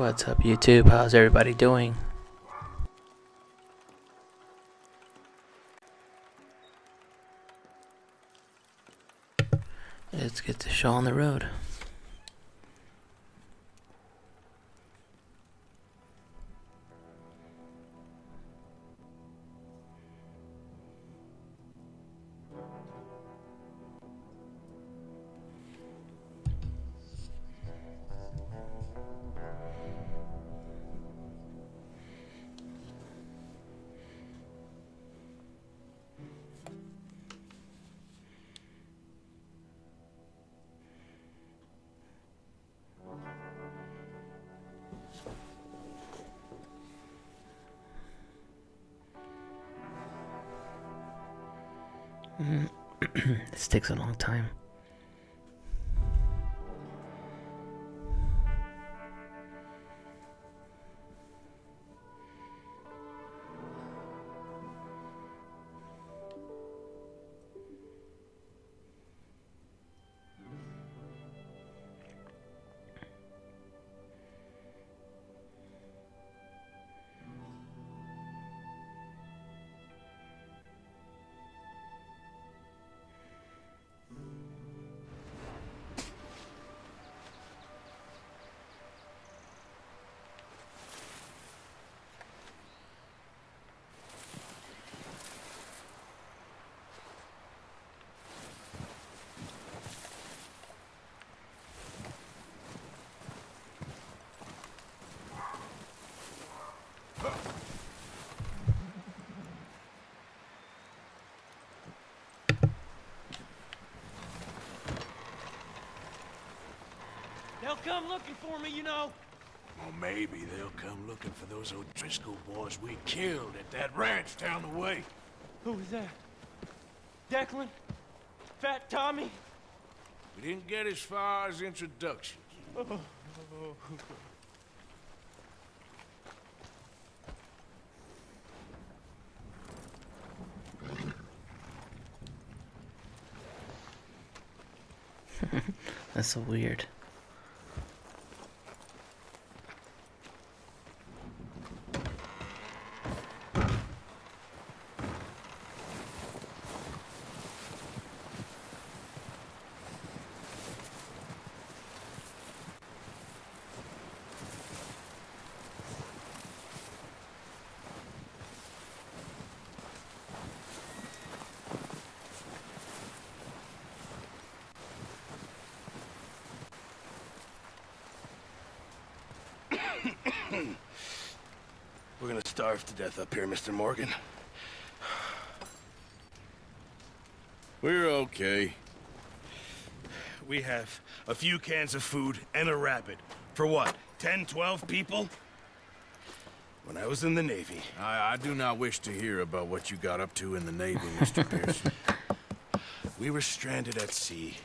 What's up, YouTube? How's everybody doing? Let's get the show on the road. This takes a long time. They'll come looking for me, you know. Well, maybe they'll come looking for those O'Driscoll boys we killed at that ranch down the way. Who was that? Declan? Fat Tommy? We didn't get as far as introductions. Oh. That's so weird. We're gonna starve to death up here, Mr. Morgan. We're okay. We have a few cans of food and a rabbit. For what, 10, 12 people? When I was in the Navy. I do not wish to hear about what you got up to in the Navy, Mr. Pearson. We were stranded at sea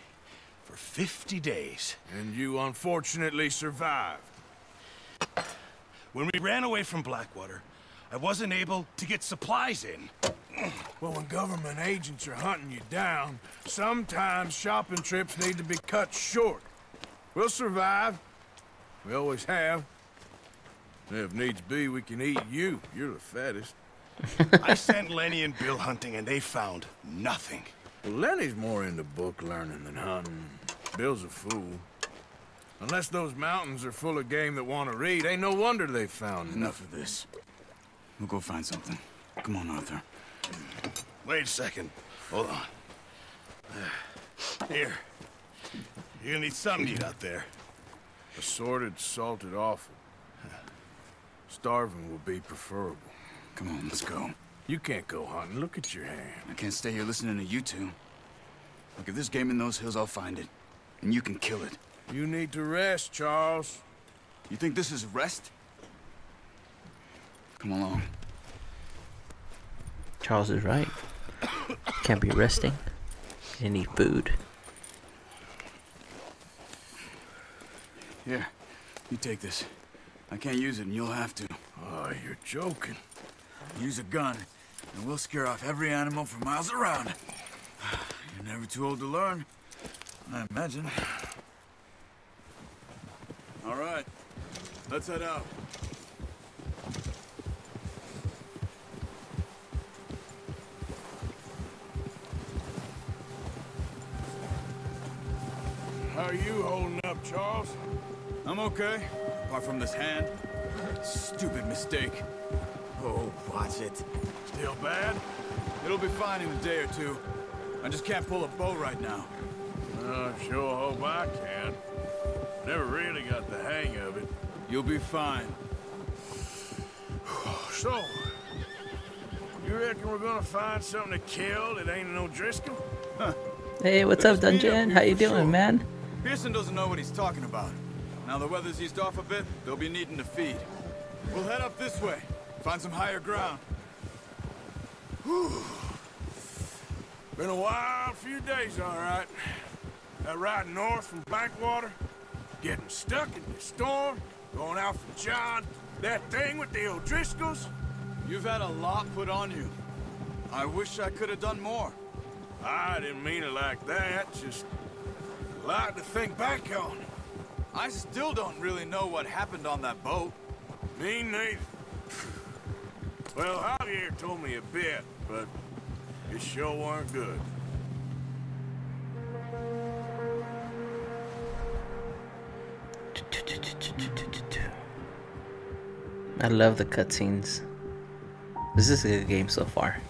for 50 days. And you unfortunately survived. When we ran away from Blackwater, I wasn't able to get supplies in. Well, when government agents are hunting you down, sometimes shopping trips need to be cut short. We'll survive. We always have. If needs be, we can eat you. You're the fattest. I sent Lenny and Bill hunting, and they found nothing. Well, Lenny's more into book learning than hunting. Bill's a fool. Unless those mountains are full of game that want to read, ain't no wonder they found Enough of this. We'll go find something. Come on, Arthur. Wait a second. Hold on. Here. You're gonna need something to eat out there. Assorted, salted offal. Starving will be preferable. Come on, let's go. You can't go hunting. Look at your hand. I can't stay here listening to you two. Look, if there's game in those hills, I'll find it. And you can kill it. You need to rest, Charles. You think this is rest? Come along. Charles is right. Can't be resting. You need food. Here, you take this. I can't use it, and you'll have to. Oh, you're joking. Use a gun, and we'll scare off every animal for miles around. You're never too old to learn, I imagine. All right. Let's head out. How are you holding up, Charles? I'm okay, apart from this hand. Stupid mistake. Oh, watch it. Still bad? It'll be fine in a day or two. I just can't pull a bow right now. I sure hope I can. Never really got the hang of it. You'll be fine. So, you reckon we're gonna find something to kill that ain't no Driscoll? Hey, what's up, There's meat Dungeon? up How here you for doing, sure. man? Pearson doesn't know what he's talking about. Now the weather's eased off a bit, they'll be needing to feed. We'll head up this way, find some higher ground. Been a wild few days, all right. That ride north from Blackwater, getting stuck in the storm, going out from John, that thing with the O'Driscolls. You've had a lot put on you. I wish I could have done more. I didn't mean it like that, just a lot to think back on. I still don't really know what happened on that boat. Me neither. Well, Javier told me a bit, but it sure weren't good. I love the cutscenes. This is a good game so far.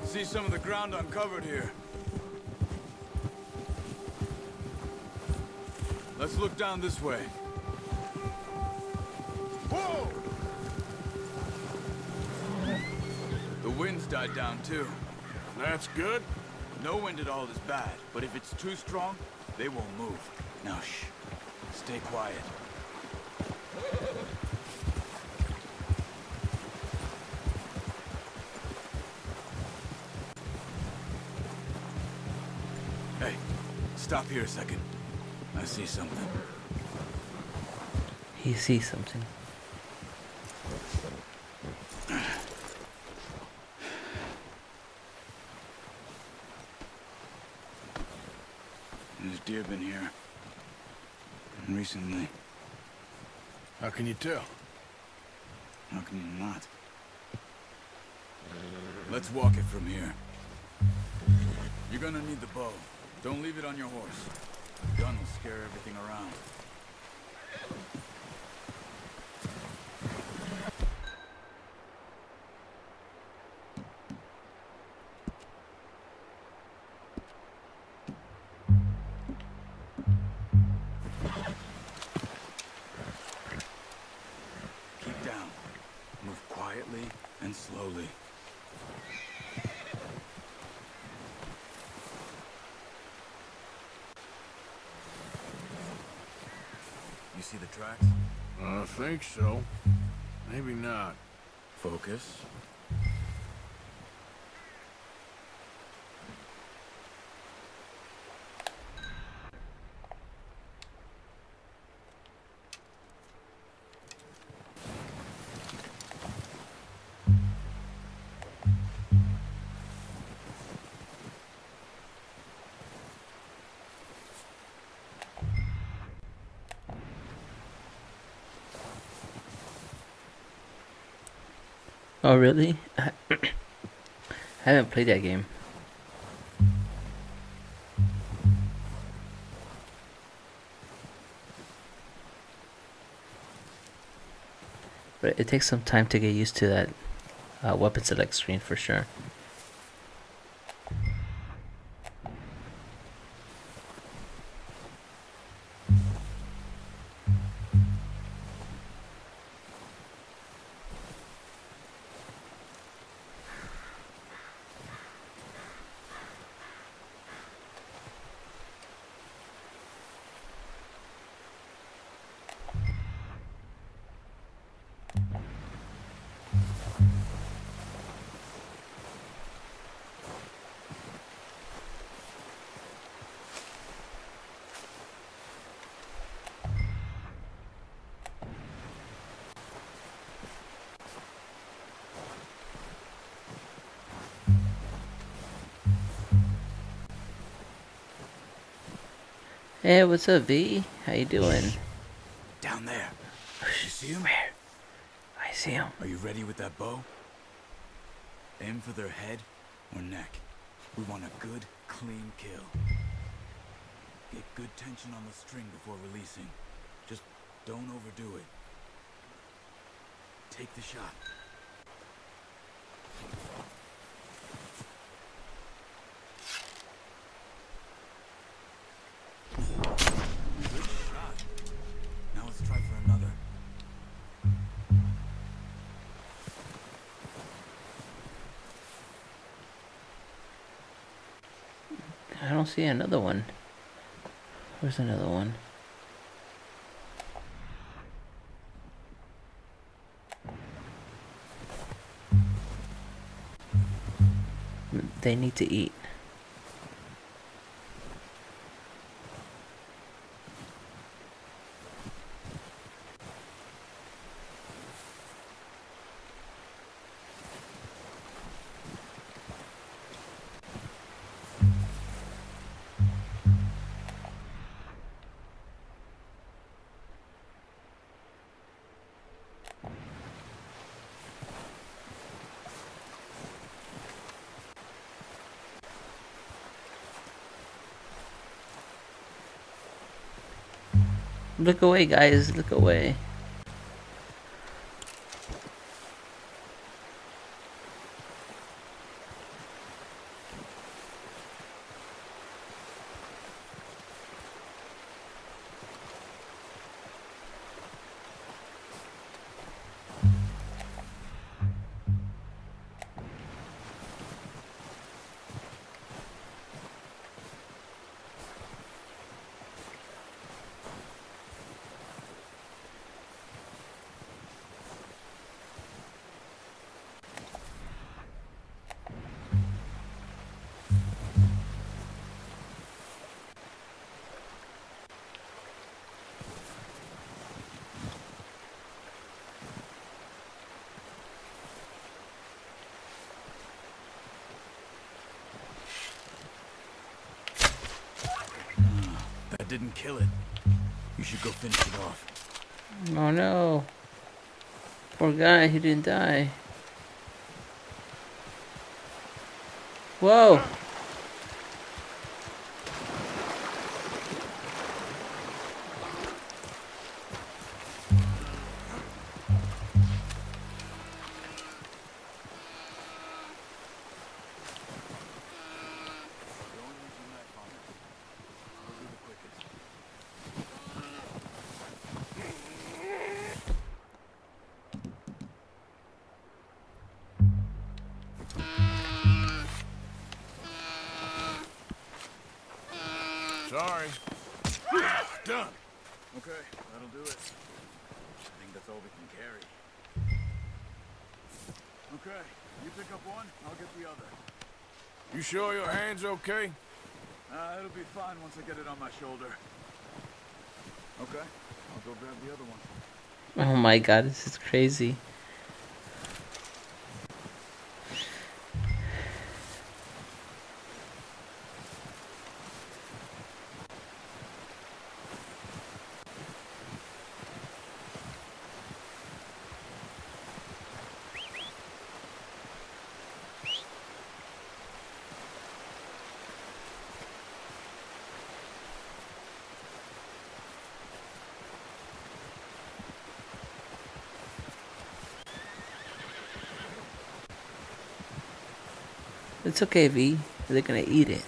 See some of the ground uncovered here. Let's look down this way. Whoa! The wind's died down too. That's good. No wind at all is bad, but if it's too strong, they won't move. Now shh. Stay quiet. Hey, stop here a second. I see something. He sees something. There's deer been here. And recently. How can you tell? How can you not? Let's walk it from here. You're gonna need the bow. Don't leave it on your horse. The gun will scare everything around. Keep down. Move quietly and slowly. You see the tracks? I think so. Maybe not. Focus. Oh, really? I haven't played that game. But it takes some time to get used to that weapon select screen for sure. Hey, what's up, V? How you doing? Down there. You see him? Where? I see him. Are you ready with that bow? Aim for their head or neck. We want a good, clean kill. Get good tension on the string before releasing. Just don't overdo it. Take the shot. Good shot. Now let's try for another. I don't see another one. Where's another one? They need to eat. Look away, guys. Look away. That didn't kill it. You should go finish it off. Oh no. Poor guy, he didn't die. Whoa! Sorry. Done. Okay, that'll do it. I think that's all we can carry. Okay, you pick up one, I'll get the other. You sure your hand's okay? It'll be fine once I get it on my shoulder. Okay, I'll go grab the other one. Oh my god, this is crazy. It's okay, V. They're gonna eat it.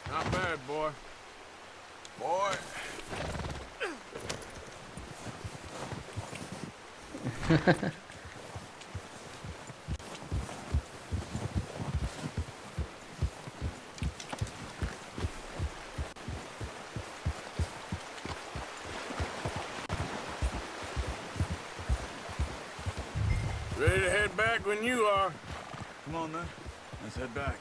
Not bad, boy. Boy. Ready to head back when you are. Come on then, let's head back.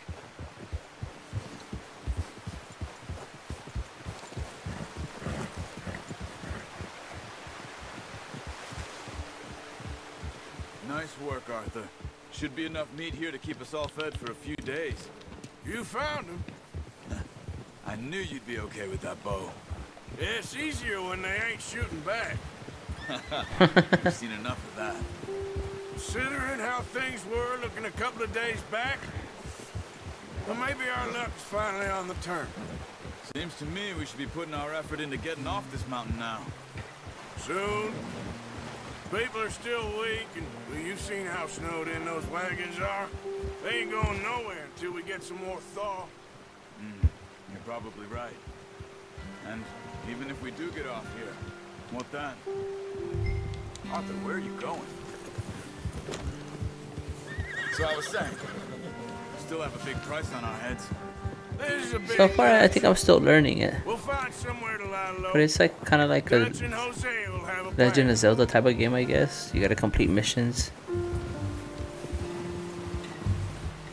Nice work, Arthur. Should be enough meat here to keep us all fed for a few days. You found him. I knew you'd be okay with that bow. Yeah, it's easier when they ain't shooting back. You've seen enough of that. Considering how things were looking a couple of days back, well, maybe our luck's finally on the turn. Seems to me we should be putting our effort into getting off this mountain now. Soon. People are still weak, and well, you've seen how snowed in those wagons are. They ain't going nowhere until we get some more thaw. You're probably right. And even if we do get off here, what then? Arthur, where are you going? So I was saying, we still have a big price on our heads. This is a big So far, I think I'm still learning it. We'll find somewhere to lie low. But it's like kind of like a Dutch and Jose will have a Legend plan. of Zelda type of game, I guess. You gotta complete missions.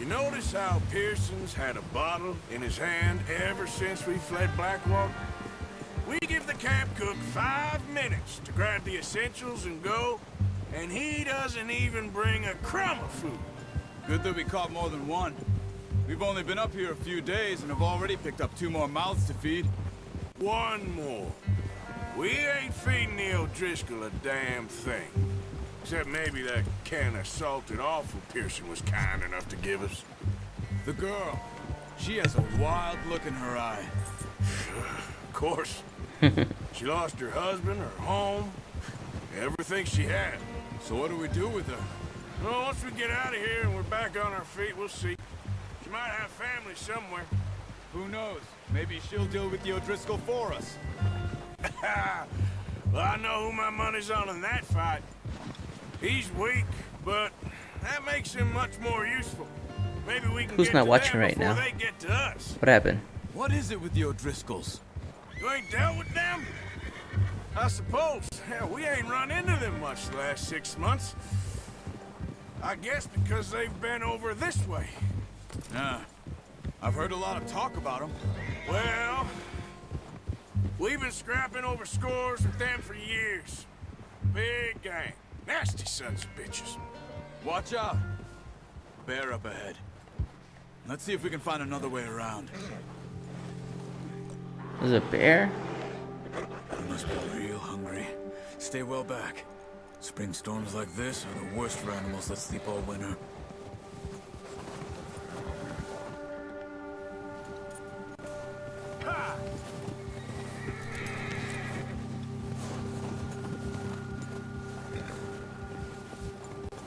You notice how Pearson's had a bottle in his hand ever since we fled Blackwater? We give the camp cook 5 minutes to grab the essentials and go, and he doesn't even bring a crumb of food. Good that we caught more than one. We've only been up here a few days and have already picked up 2 more mouths to feed. One more. We ain't feeding the O'Driscoll a damn thing. Except maybe that can of salted offal Pearson was kind enough to give us. The girl, she has a wild look in her eye. Of course. She lost her husband, her home, everything she had. So what do we do with her? Well, once we get out of here and we're back on our feet, we'll see. She might have family somewhere. Who knows? Maybe she'll deal with the O'Driscoll for us. Well, I know who my money's on in that fight. He's weak, but that makes him much more useful. Maybe we can Who's get not to watching them right before now? they get to us. What happened? What is it with the O'Driscolls? You ain't dealt with them? I suppose. Hell, we ain't run into them much the last 6 months. I guess because they've been over this way. Yeah. I've heard a lot of talk about them. Well, we've been scrapping over scores with them for years. Big gang. Nasty sons of bitches. Watch out. Bear up ahead. Let's see if we can find another way around. There's a bear? You must be real hungry. Stay well back. Spring storms like this are the worst for animals that sleep all winter. Ha!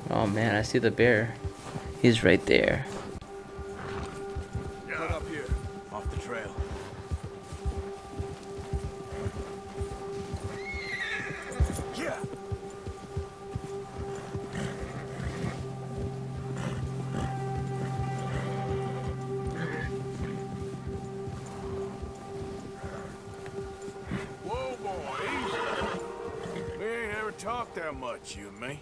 Oh man, I see the bear. He's right there. Cut up here, off the trail. Yeah. Whoa, boy, easy. We ain't ever talked that much, you and me.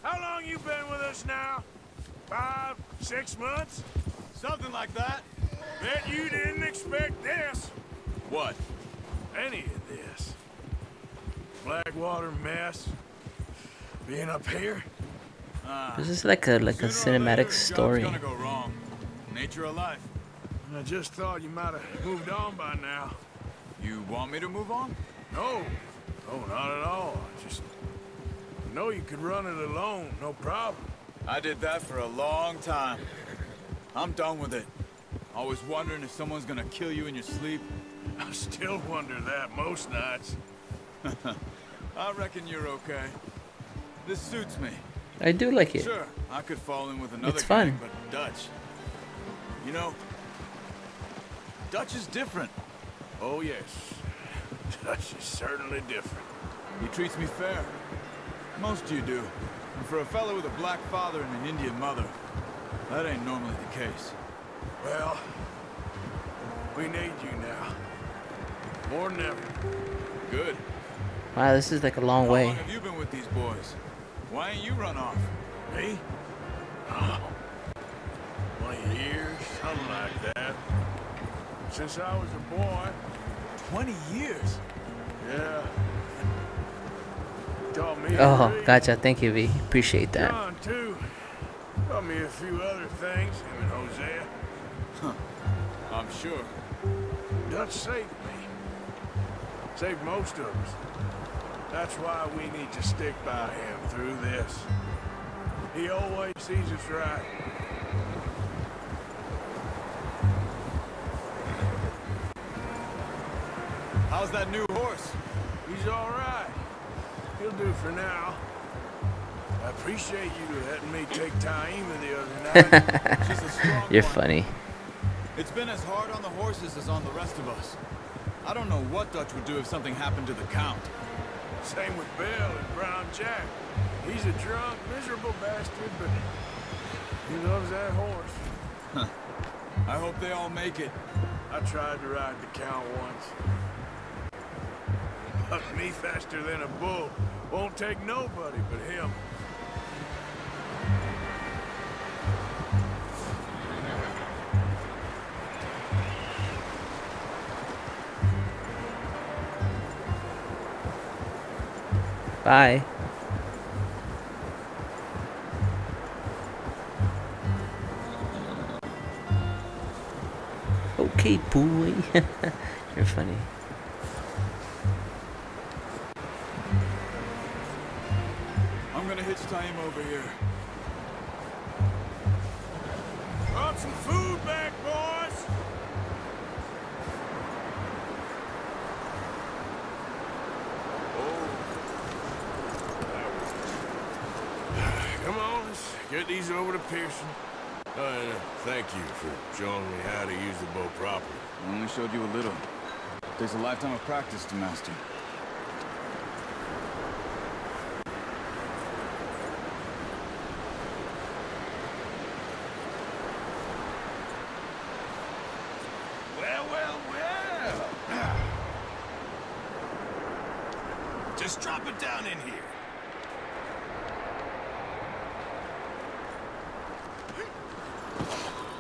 How long you been with us now? 5, 6 months? Something like that. Bet you didn't expect this. What? Any of this. Blackwater mess. Being up here. This is like a Sooner or cinematic later, the job's story. gonna go wrong. Nature of life. I just thought you might have moved on by now. You want me to move on? No. No, not at all. I know you could run it alone, no problem. I did that for a long time. I'm done with it. Always wondering if someone's gonna kill you in your sleep. I still wonder that most nights. I reckon you're okay. This suits me. I do like it. Sure, I could fall in with another It's gang, fun. but Dutch. You know, Dutch is different. Oh, yes. Dutch is certainly different. He treats me fair. Most you do. And for a fellow with a black father and an Indian mother, that ain't normally the case. Well, we need you now. More than ever. Good. Wow, this is like a long How way. long have you been with these boys? Why ain't you run off? Me? Oh, 20 years, something like that. Since I was a boy. 20 years? Yeah. Taught me Oh, and Reed. gotcha. Thank you, V. Appreciate that. John, too. Taught me a few other things, him and Hosea. I'm sure. Dutch saved me. Saved most of us. That's why we need to stick by him through this. He always sees us right. How's that new horse? He's all right. He'll do for now. I appreciate you letting me take Taima the other night. She's a strong You're one. funny. It's been as hard on the horses as on the rest of us. I don't know what Dutch would do if something happened to the Count. Same with Bill and Brown Jack. He's a drunk, miserable bastard, but he loves that horse. I hope they all make it. I tried to ride the Count once. Bucked me faster than a bull. Won't take nobody but him. Bye. Okay, boy. You're funny. I'm gonna hitch Taima over here. Brought some food back, boys. Come on, let's get these over to Pearson. And thank you for showing me how to use the bow properly. I only showed you a little. Takes a lifetime of practice to master. Well, well, well. Just drop it down in here.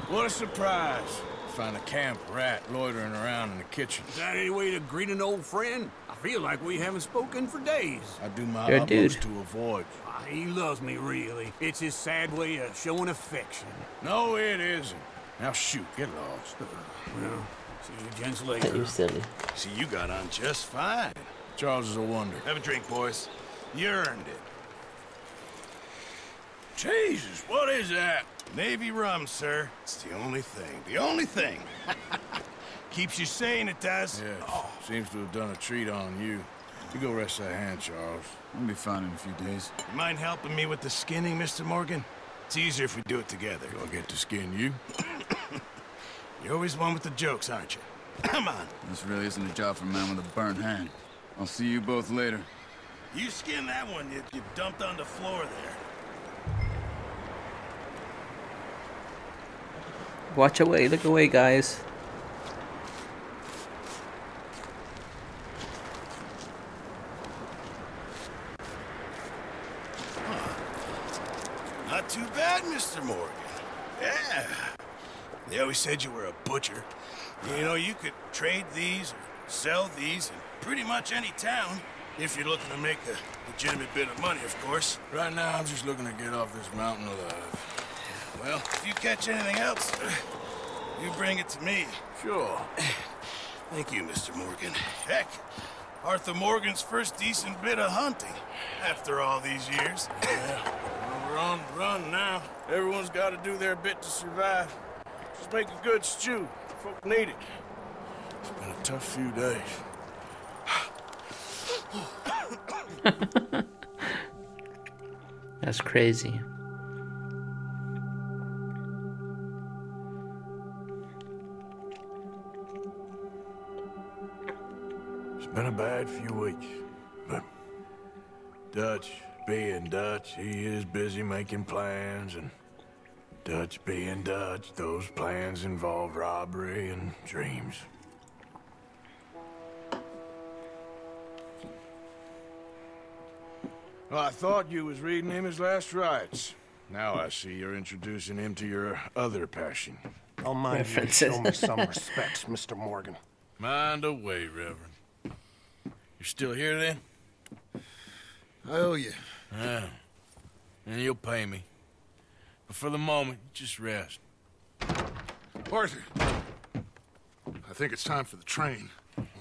What a surprise. Find a camp rat loitering around in the kitchen. Is that any way to greet an old friend? I feel like we haven't spoken for days. I do my You're a utmost dude. to avoid. He loves me, really. It's his sad way of showing affection. No, it isn't. Now shoot, get lost. Well, see you gents You're later. silly. See, you got on just fine. Charles is a wonder. Have a drink, boys. You earned it. Jesus, what is that? Navy rum, sir. It's the only thing. The only thing. Keeps you sane, it does. Yeah, seems to have done a treat on you. You go rest that hand, Charles. I'll be fine in a few days. You mind helping me with the skinning, Mr. Morgan? It's easier if we do it together. Do I get to skin you? You're always one with the jokes, aren't you? Come on. This really isn't a job for a man with a burnt hand. I'll see you both later. You skin that one you dumped on the floor there. Watch away. Look away, guys. Not too bad, Mr. Morgan. Yeah. They always said you were a butcher. You know, you could trade these or sell these in pretty much any town if you're looking to make a legitimate bit of money, of course. Right now, I'm just looking to get off this mountain alive. Well, if you catch anything else, you bring it to me. Sure. Thank you, Mr. Morgan. Heck, Arthur Morgan's first decent bit of hunting after all these years. Yeah, well, we're on the run now. Everyone's got to do their bit to survive. Just make a good stew. Folk need it. It's been a tough few days. That's crazy. It's been a bad few weeks, but Dutch being Dutch, he is busy making plans, and Dutch being Dutch, those plans involve robbery and dreams. Well, I thought you was reading him his last rites. Now I see you're introducing him to your other passion. I'll mind you References. show me some respect, Mr. Morgan. Mind away, Reverend. You're still here, then? I owe you. Yeah. And you'll pay me. But for the moment, just rest. Arthur, I think it's time for the train.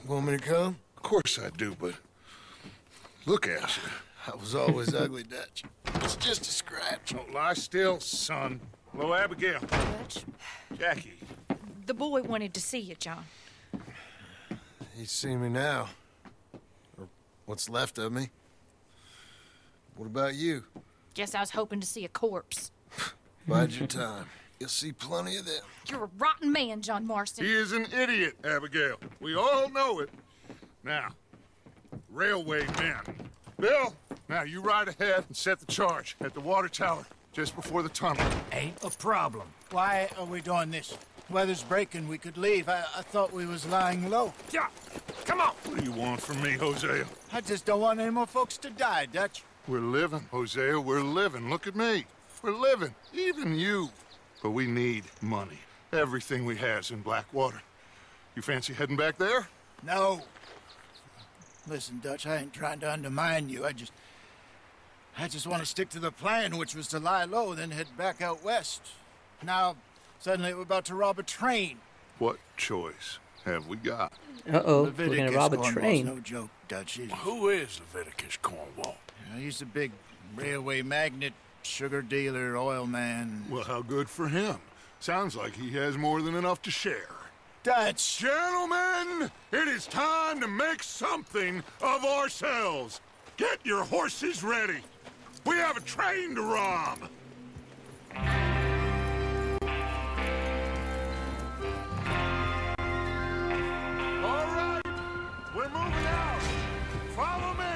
Want me to come? Of course I do, but look at you. I was always ugly, Dutch. It's just a scratch. Don't lie still, son. Hello, Abigail. Dutch, Jackie. the boy wanted to see you, John. He's seen me now. Or what's left of me. What about you? Guess I was hoping to see a corpse. Bide your time. You'll see plenty of them. You're a rotten man, John Marston. He is an idiot, Abigail. We all know it. Now, railway men. Bill, now you ride ahead and set the charge at the water tower just before the tunnel. Ain't a problem. Why are we doing this? Weather's breaking. We could leave. I thought we was lying low. Yeah, come on. What do you want from me, Hosea? I just don't want any more folks to die, Dutch. We're living, Hosea. We're living. Look at me. We're living. Even you. But we need money. Everything we has in Blackwater. You fancy heading back there? No. Listen, Dutch, I ain't trying to undermine you. I just want to stick to the plan, which was to lie low, then head back out west. Now, suddenly we're about to rob a train. What choice have we got? Uh-oh, we're gonna Leviticus rob a Cornwall's train. no joke, Dutch. Who is Leviticus Cornwall? He's a big railway magnate, sugar dealer, oil man. Well, how good for him. Sounds like he has more than enough to share. Dutch! Gentlemen, it is time to make something of ourselves. Get your horses ready. We have a train to rob. All right, we're moving out. Follow me.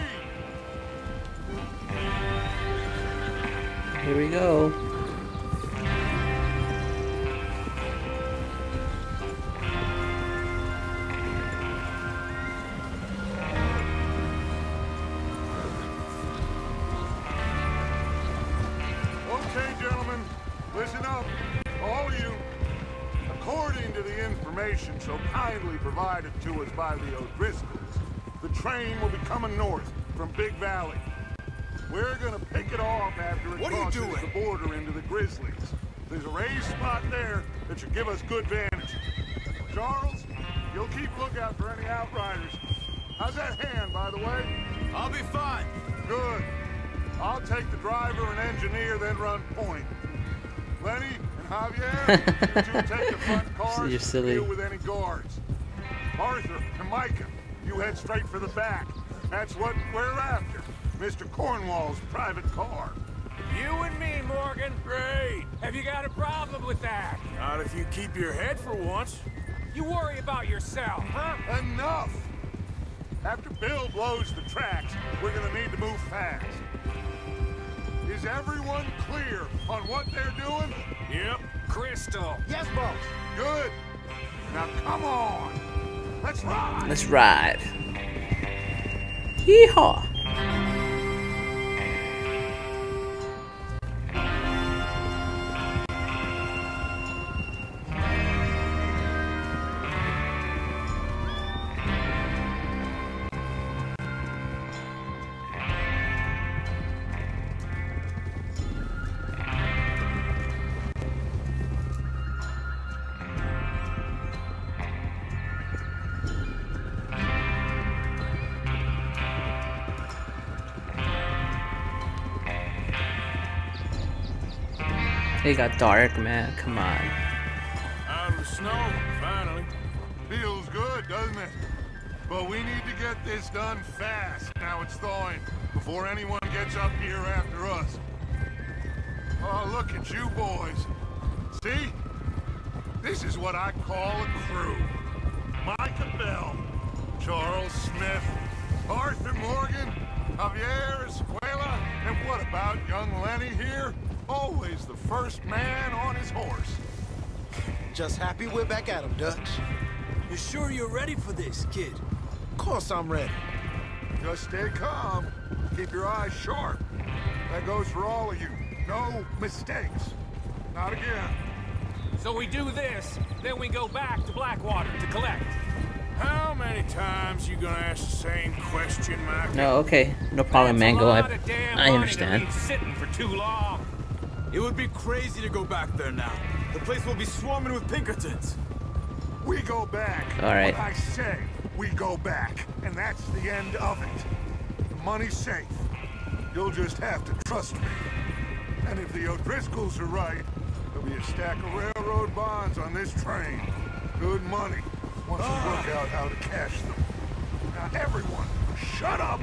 Here we go. Okay, gentlemen, listen up, all of you. According to the information so kindly provided to us by the O'Driscolls, the train will be coming north from Big Valley. We're gonna pick it off after it crosses the border into the Grizzlies. There's a raised spot there that should give us good vantage. Charles, you'll keep lookout for any outriders. How's that hand, by the way? I'll be fine. Good. I'll take the driver and engineer, then run point. Lenny and Javier, you two take the front cars You're silly. and deal with any guards. Arthur and Micah, you head straight for the back. That's what we're after. Mr. Cornwall's private car. You and me, Morgan. Great. Have you got a problem with that? Not if you keep your head for once. You worry about yourself, huh? Enough! After Bill blows the tracks, we're gonna need to move fast. Is everyone clear on what they're doing? Yep. Crystal. Yes, boss. Good. Now come on. Let's ride. Let's ride. Yeehaw! It got dark, man. Come on. Out of the snow, finally. Feels good, doesn't it? But we need to get this done fast. Now it's thawing, before anyone gets up here after us. Oh, look at you boys. See? This is what I call a crew. Micah Bell, Charles Smith, Arthur Morgan, Javier Escuela, and what about young Lenny here? Always the first man on his horse. Just happy we're back at him, Dutch. You sure you're ready for this, kid? Of course I'm ready. Just stay calm. Keep your eyes sharp. That goes for all of you. No mistakes. Not again. So we do this, then we go back to Blackwater to collect. How many times you gonna ask the same question, Mike? No, okay. No problem, Mango. I understand. Sitting for too long. It would be crazy to go back there now. The place will be swarming with Pinkertons. We go back. All right. What I say, we go back. And that's the end of it. The money's safe. You'll just have to trust me. And if the O'Driscolls are right, there'll be a stack of railroad bonds on this train. Good money, once we work out how to cash them. Now everyone, shut up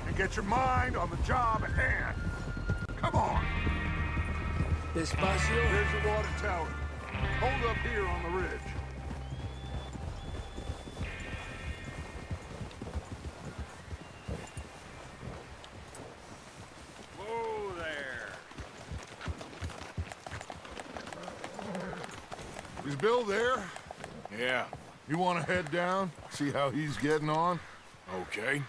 and get your mind on the job at hand. Come on. Despacio. There's the water tower. Hold up here on the ridge. Whoa there. Is Bill there? Yeah. You want to head down, see how he's getting on? Okay.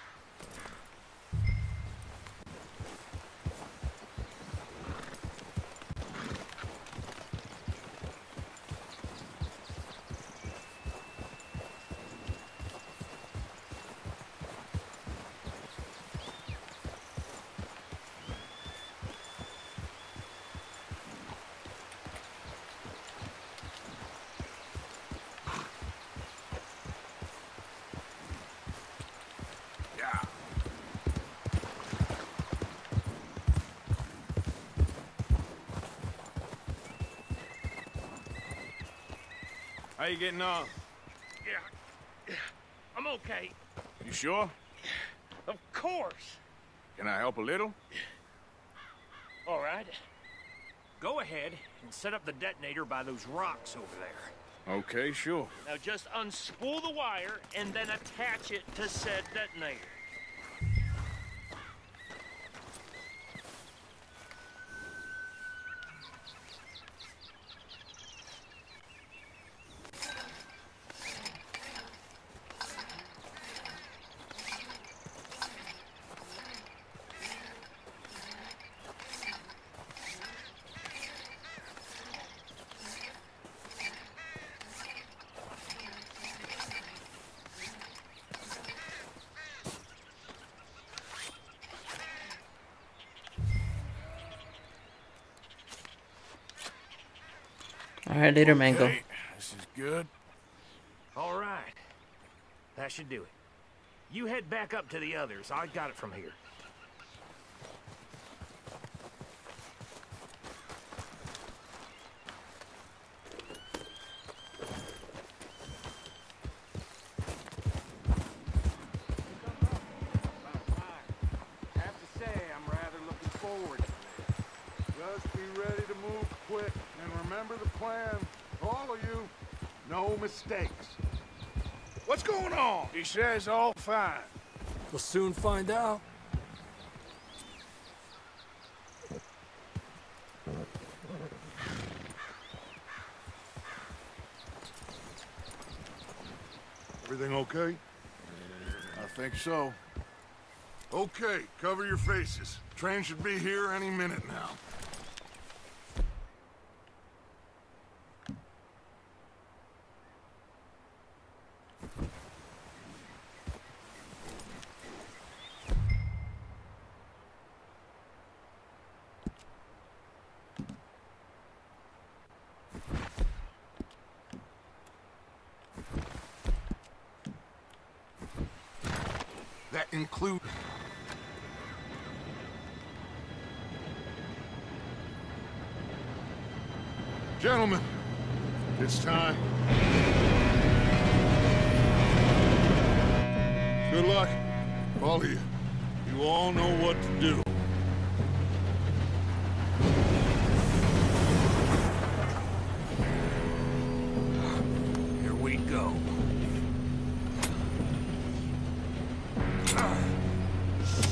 How you getting on? Yeah. I'm okay. You sure? Of course. Can I help a little? All right. Go ahead and set up the detonator by those rocks over there. Okay, sure. Now just unspool the wire and then attach it to said detonator. Alright, later, Mango. Okay, this is good. All right. That should do it. You head back up to the others. I got it from here. I have to say, I'm rather looking forward to this. Just be ready to move quick, and remember the plan. All of you, no mistakes. What's going on? He says all fine. We'll soon find out. Everything okay? I think so. Okay, cover your faces. Train should be here any minute now. That includes... Gentlemen, it's time. Good luck, all of you. You all know what to do. Here we go.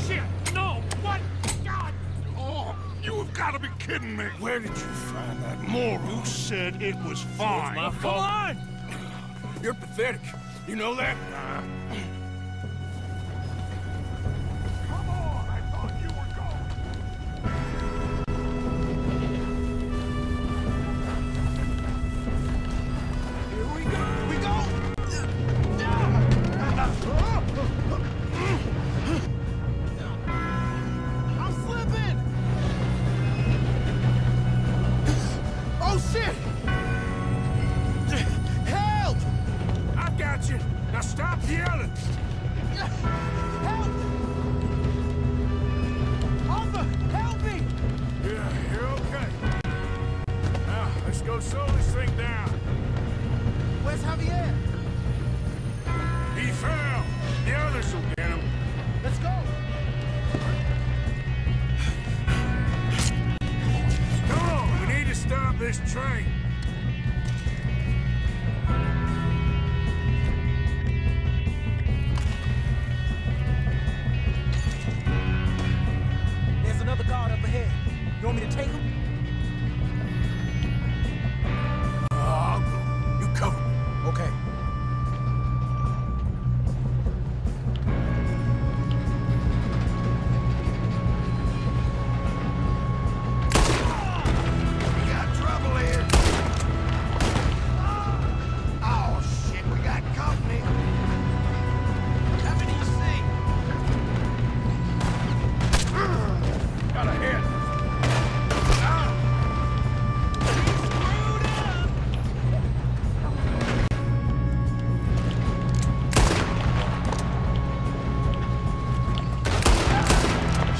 Shit! No! What? God! Oh, you have got to be kidding me. Where did you find that moron? You said it was fine. My Come fault. on! You're pathetic. You know that? Come on, I thought you were going. Here we go. Here we go. You want me to take him? I'll go. You cover me. Okay. We got trouble here. Oh, shit, we got company. How many you see? Got a hit.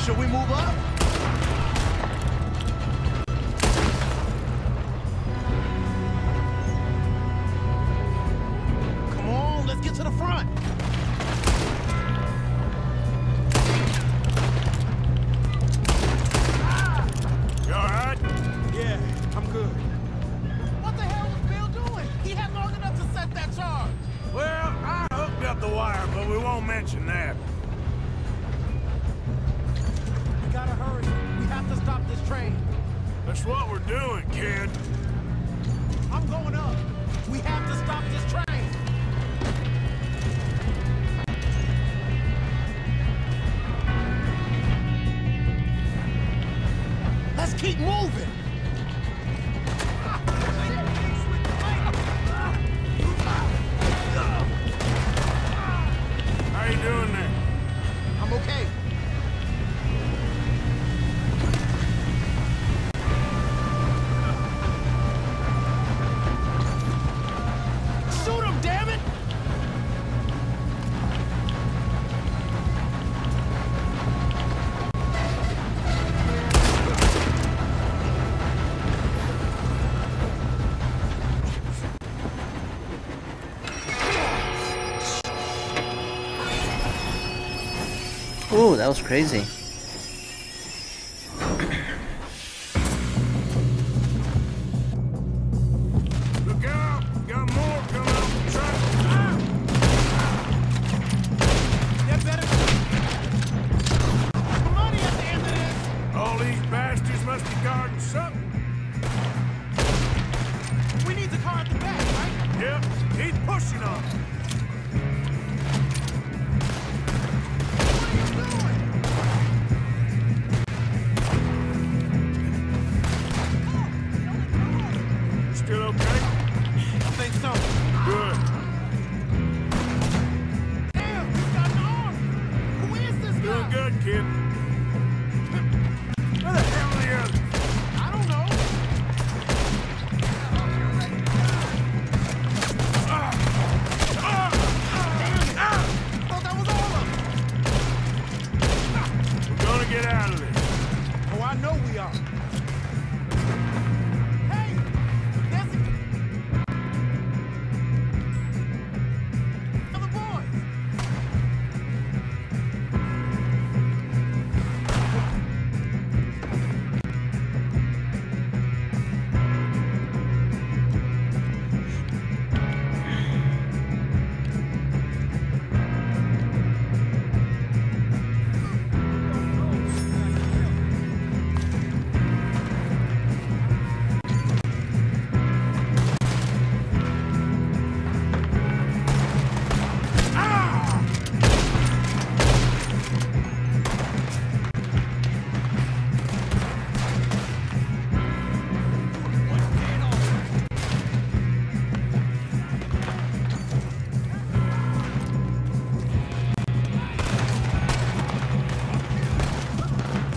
Should we move up? Come on, let's get to the front. You all right? Yeah, I'm good. What the hell was Bill doing? He had long enough to set that charge. Well, I hooked up the wire, but we won't mention that. We gotta hurry. We have to stop this train. That's what we're doing, kid. I'm going up. We have to stop this train. Let's keep moving. How you doing there? I'm okay. Shoot him, damn it! Ooh, that was crazy. Look out! Got more coming up the track. That better. Money at the end of this. All these bastards must be guarding something. We need the car at the back, right? Yep, he's pushing on us. Still okay? I think so. Good. Damn, he's got an arm. Who is this guy? Doing good, kid. Where the hell are the others? I don't know. Thought that was all of them. We're gonna get out of this. Oh, I know we are. Hey, there's the boys.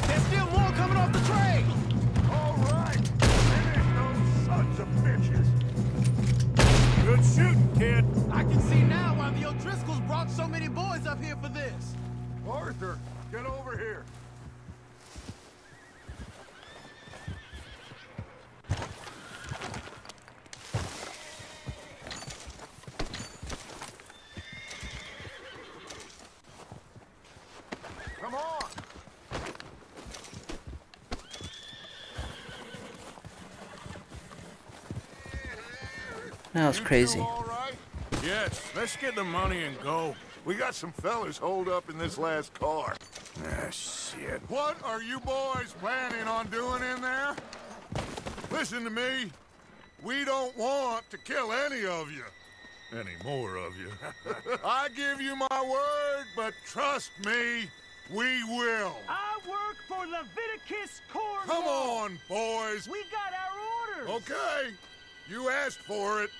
There's still more coming off the train. All right. Finish those sons of bitches. Good shooting, kid. I can see now why the O'Driscolls brought so many boys up here for this. Arthur, get over here. Come on. That was crazy. All right? Yes, let's get the money and go. We got some fellas holed up in this last car. Ah, shit. What are you boys planning on doing in there? Listen to me. We don't want to kill any of you. Any more of you. I give you my word, but trust me, we will. I work for Leviticus Cornwall. Come on, boys. We got our orders. Okay. You asked for it.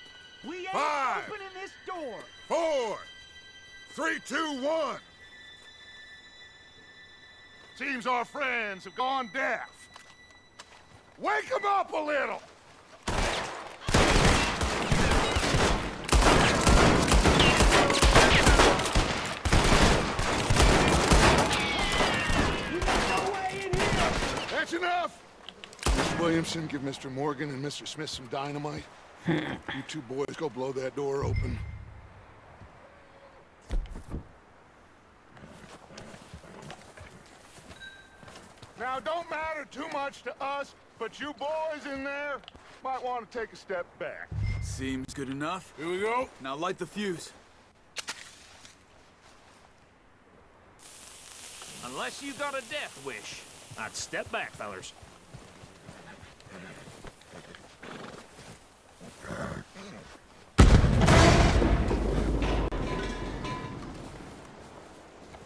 We ain't 5, opening this door. 4, 3, 2, 1. Seems our friends have gone deaf. Wake them up a little. That's enough! Mr. Williamson, give Mr. Morgan and Mr. Smith some dynamite. You two boys go blow that door open. Now, don't matter too much to us, but you boys in there might want to take a step back. Seems good enough. Here we go. Now light the fuse. Unless you got a death wish, I'd step back, fellers.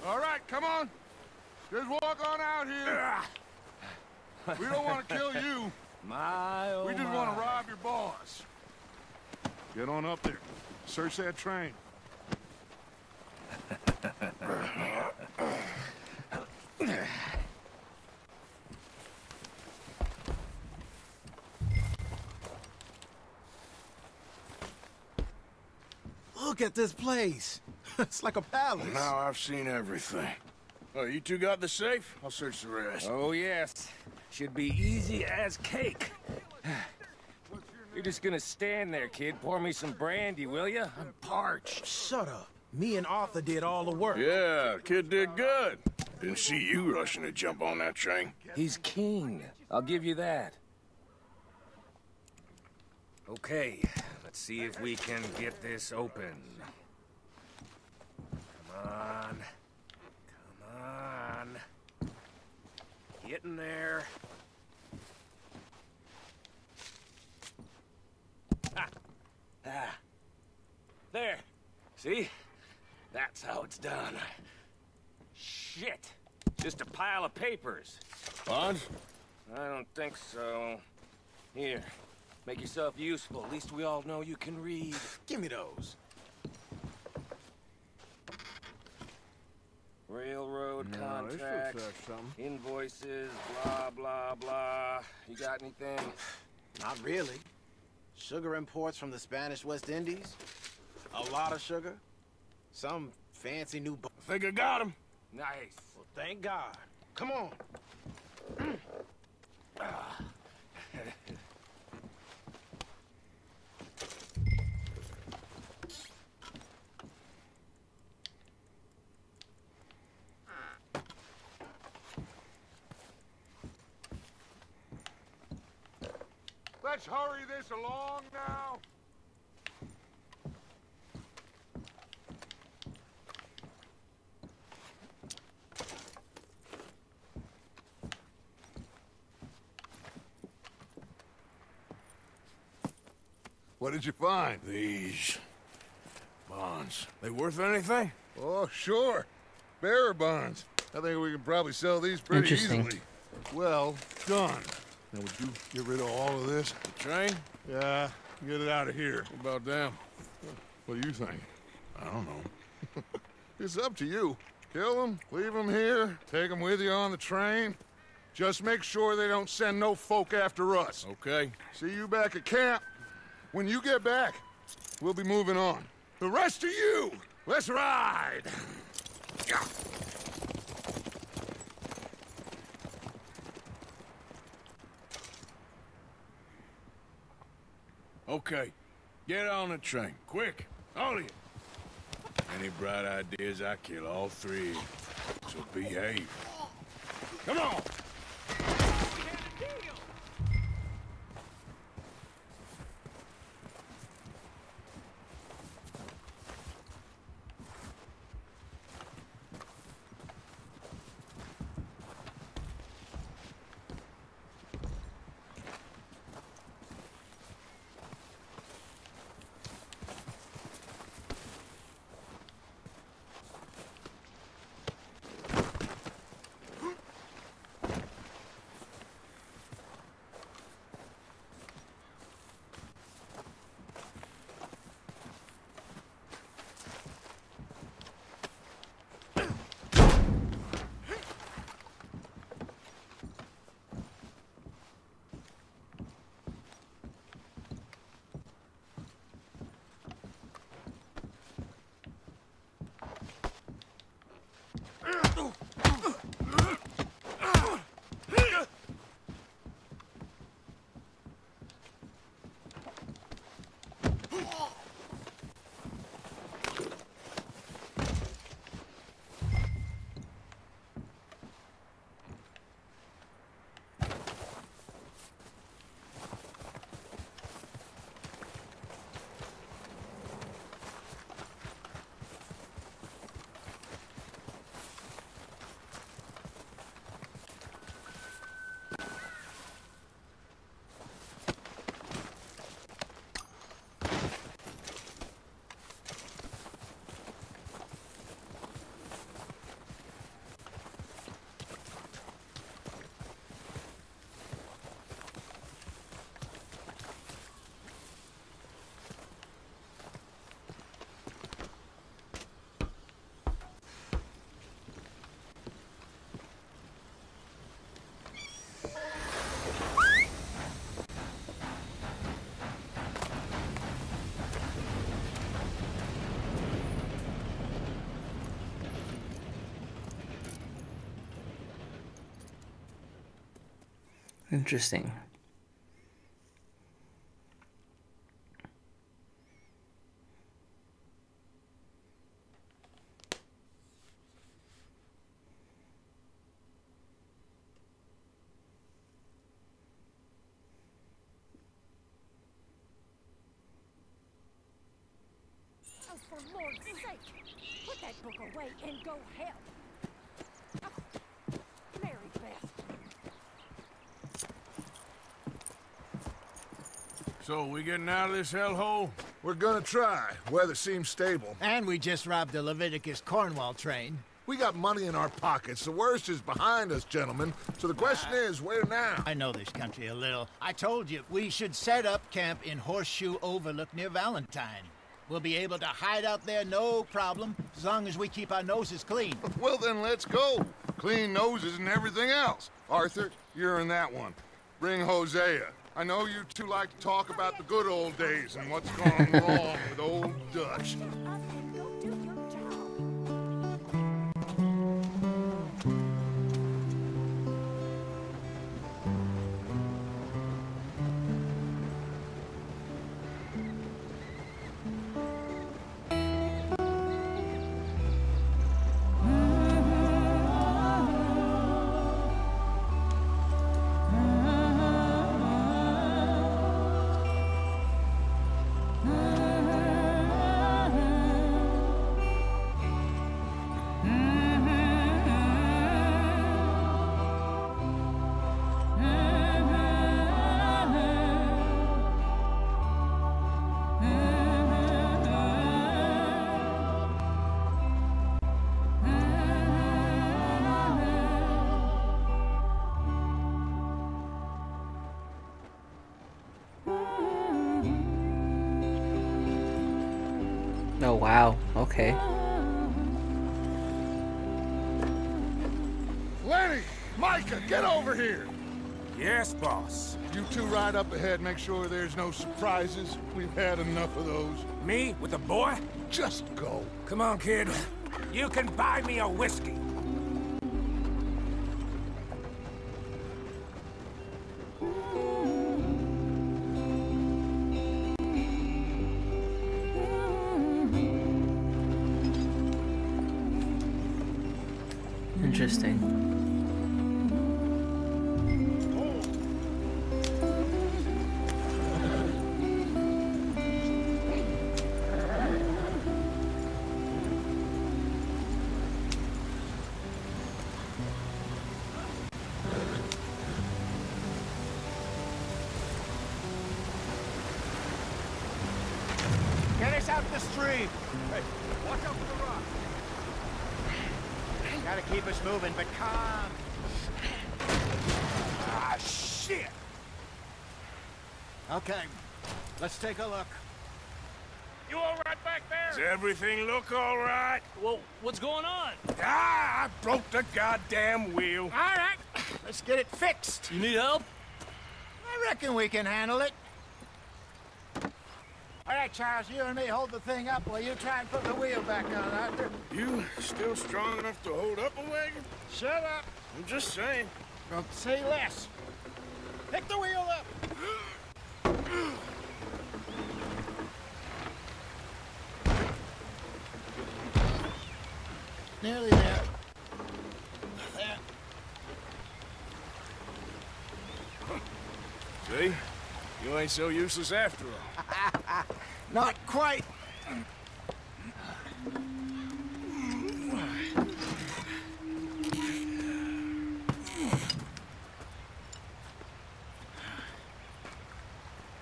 All right, come on. Just walk on out here. We don't want to kill you. We just want to rob your boss. Get on up there. Search that train. Look at this place. It's like a palace. Now I've seen everything. Oh, you two got the safe? I'll search the rest. Oh, yes. Should be easy as cake. You're just gonna stand there, kid. Pour me some brandy, will ya? I'm parched. Shut up. Me and Arthur did all the work. Yeah, kid did good. Didn't see you rushing to jump on that train. He's keen. I'll give you that. Okay, let's see if we can get this open. Come on. Come on. Get in there. There. See? That's how it's done. Shit. Just a pile of papers. Bonds? I don't think so. Here. Make yourself useful. At least we all know you can read. Give me those. Railroad contracts, invoices, blah, blah, blah. You got anything? Not really. Sugar imports from the Spanish West Indies. A lot of sugar. Some fancy new... I think I got him. Nice. Well, thank God. Come on. Let's hurry this along now. What did you find? These bonds. They worth anything? Oh, sure. Bearer bonds. I think we can probably sell these pretty Interesting. easily. Well done. Now, would you get rid of all of this? The train? Yeah, get it out of here. What about them? What do you think? I don't know. It's up to you. Kill them, leave them here, take them with you on the train. Just make sure they don't send no folk after us. Okay. See you back at camp. When you get back, we'll be moving on. The rest of you, let's ride! Okay. Get on the train. Quick. All of you. Any bright ideas, I kill all three. So behave. Come on! Interesting. Oh, for Lord's sake! Put that book away and go help! Oh, Mary Beth. So, we getting out of this hellhole? We're gonna try. Weather seems stable. And we just robbed the Leviticus Cornwall train. We got money in our pockets. The worst is behind us, gentlemen. So the question is, where now? I know this country a little. I told you, we should set up camp in Horseshoe Overlook near Valentine. We'll be able to hide out there, no problem, as long as we keep our noses clean. Well, then let's go. Clean noses and everything else. Arthur, you're in that one. Bring Hosea. I know you two like to talk about the good old days and what's gone wrong with old Dutch. Oh wow, okay. Lenny! Micah, get over here! Yes, boss. You two ride up ahead, make sure there's no surprises. We've had enough of those. Me with the boy? Just go. Come on, kid. You can buy me a whiskey. Interesting. Get us out the stream! Hey, watch out for the rock. Gotta keep us moving, but calm. Ah, shit! Okay, let's take a look. You all right back there? Does everything look all right? Well, what's going on? Ah, I broke the goddamn wheel. All right, let's get it fixed. You need help? I reckon we can handle it. All right, Charles, you and me hold the thing up while you try and put the wheel back on, Arthur. You still strong enough to hold up a wagon? Shut up. I'm just saying. Don't say less. Pick the wheel up. Nearly there. There. See? You ain't so useless after all. Not quite.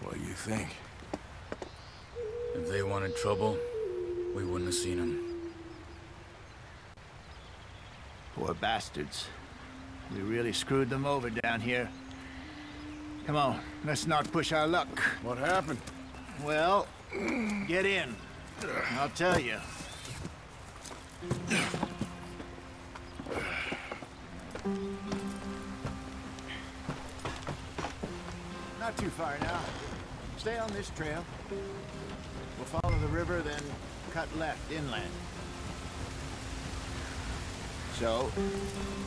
What do you think? If they wanted trouble, we wouldn't have seen them. Poor bastards. We really screwed them over down here. Come on, let's not push our luck. What happened? Well, get in. I'll tell you. Not too far now. Stay on this trail. We'll follow the river, then cut left inland. So,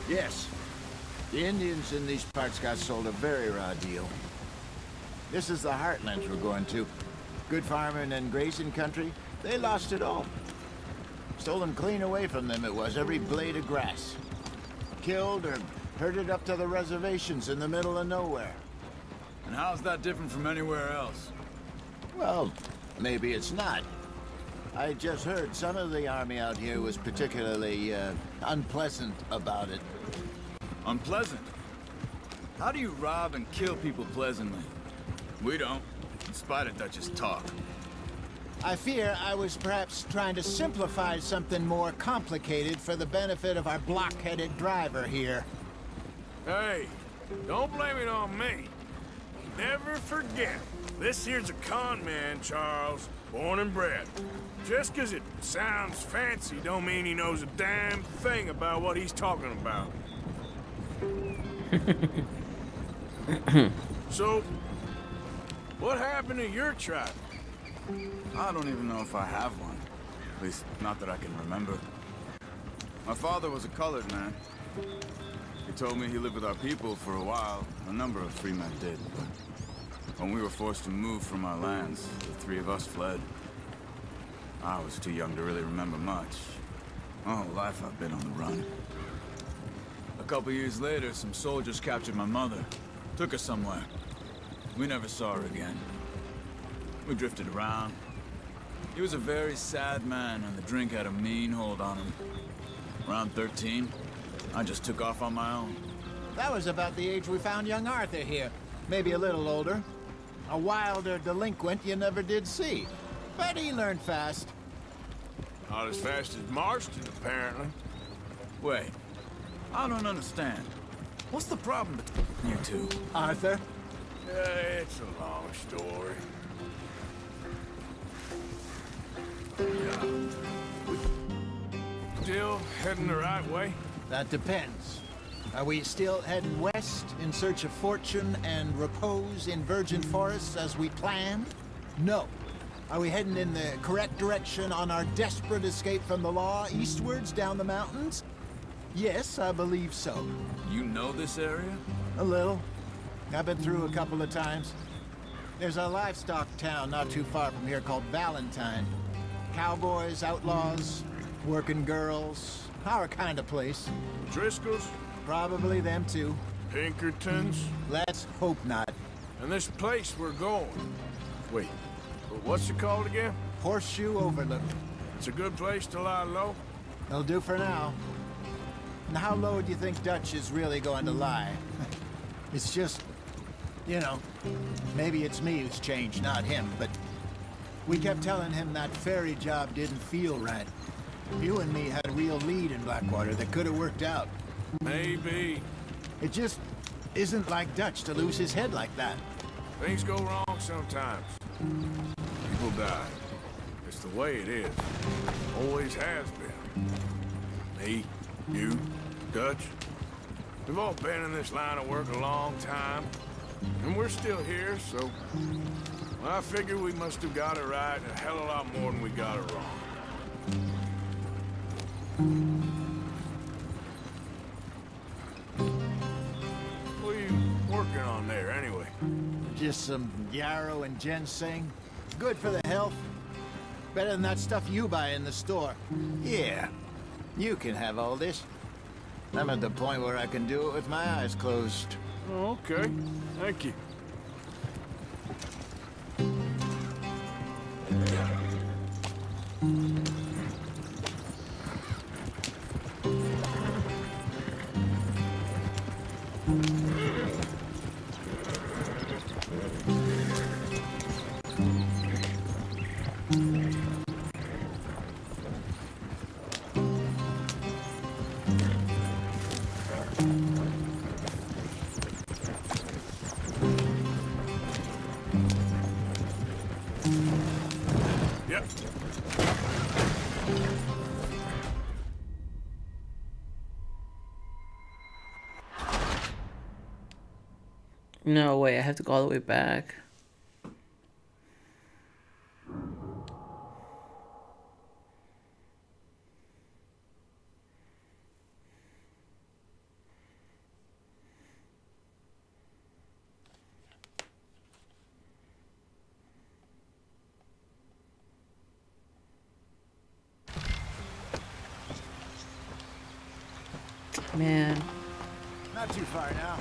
yes, The Indians in these parts got sold a very raw deal. This is the heartland we're going to. Good farming and grazing country, they lost it all. Stolen clean away from them it was, every blade of grass. Killed or herded up to the reservations in the middle of nowhere. And how's that different from anywhere else? Well, maybe it's not. I just heard some of the army out here was particularly, unpleasant about it. Unpleasant? How do you rob and kill people pleasantly? We don't, in spite of Dutch's talk. I fear I was perhaps trying to simplify something more complicated for the benefit of our block-headed driver here. Hey, don't blame it on me. Never forget, this here's a con man, Charles, born and bred. Just 'cause it sounds fancy don't mean he knows a damn thing about what he's talking about. So, what happened to your tribe? I don't even know if I have one. At least, not that I can remember. My father was a colored man. He told me he lived with our people for a while. A number of free men did, but when we were forced to move from our lands, the three of us fled. I was too young to really remember much. My whole life I've been on the run. A couple years later, some soldiers captured my mother. Took her somewhere. We never saw her again. We drifted around. He was a very sad man, and the drink had a mean hold on him. Around 13, I just took off on my own. That was about the age we found young Arthur here. Maybe a little older. A wilder delinquent you never did see. But he learned fast. Not as fast as Marston, apparently. Wait, I don't understand. What's the problem between you two? Arthur? It's a long story. Still heading the right way? That depends. Are we still heading west in search of fortune and repose in virgin forests as we planned? No. Are we heading in the correct direction on our desperate escape from the law eastwards down the mountains? Yes, I believe so. You know this area? A little. I've been through a couple of times. There's a livestock town not too far from here called Valentine. Cowboys, outlaws, working girls, our kind of place. Driscoll's? Probably them too. Pinkertons? Let's hope not. And this place we're going. Wait, what's it called again? Horseshoe Overlook. It's a good place to lie low? It'll do for now. And how low do you think Dutch is really going to lie? It's just, you know, maybe it's me who's changed, not him, but we kept telling him that ferry job didn't feel right. You and me had a real lead in Blackwater that could have worked out. Maybe. It just isn't like Dutch to lose his head like that. Things go wrong sometimes. People die. It's the way it is. Always has been. Me, you, Dutch. We've all been in this line of work a long time. And we're still here, so... well, I figure we must have got it right a hell of a lot more than we got it wrong. What are you working on there, anyway? Just some yarrow and ginseng. Good for the health. Better than that stuff you buy in the store. Yeah, you can have all this. I'm at the point where I can do it with my eyes closed. Oh, okay. Thank you. Yep. No way, I have to go all the way back. Man. Not too far now.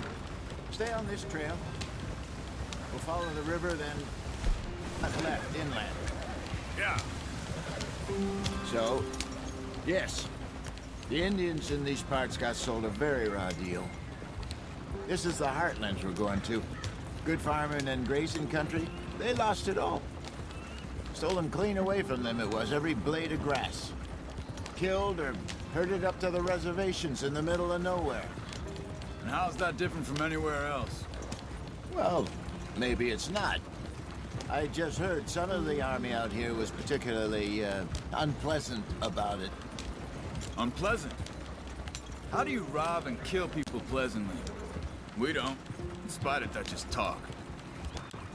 Stay on this trail. We'll follow the river, then left inland. Yeah. So, yes, the Indians in these parts got sold a very raw deal. This is the heartlands we're going to. Good farming and grazing country. They lost it all. Stolen clean away from them it was, every blade of grass. Killed or herded up to the reservations in the middle of nowhere. And how's that different from anywhere else? Well, maybe it's not. I just heard some of the army out here was particularly unpleasant about it. Unpleasant? How do you rob and kill people pleasantly? We don't, in spite of Dutch's talk.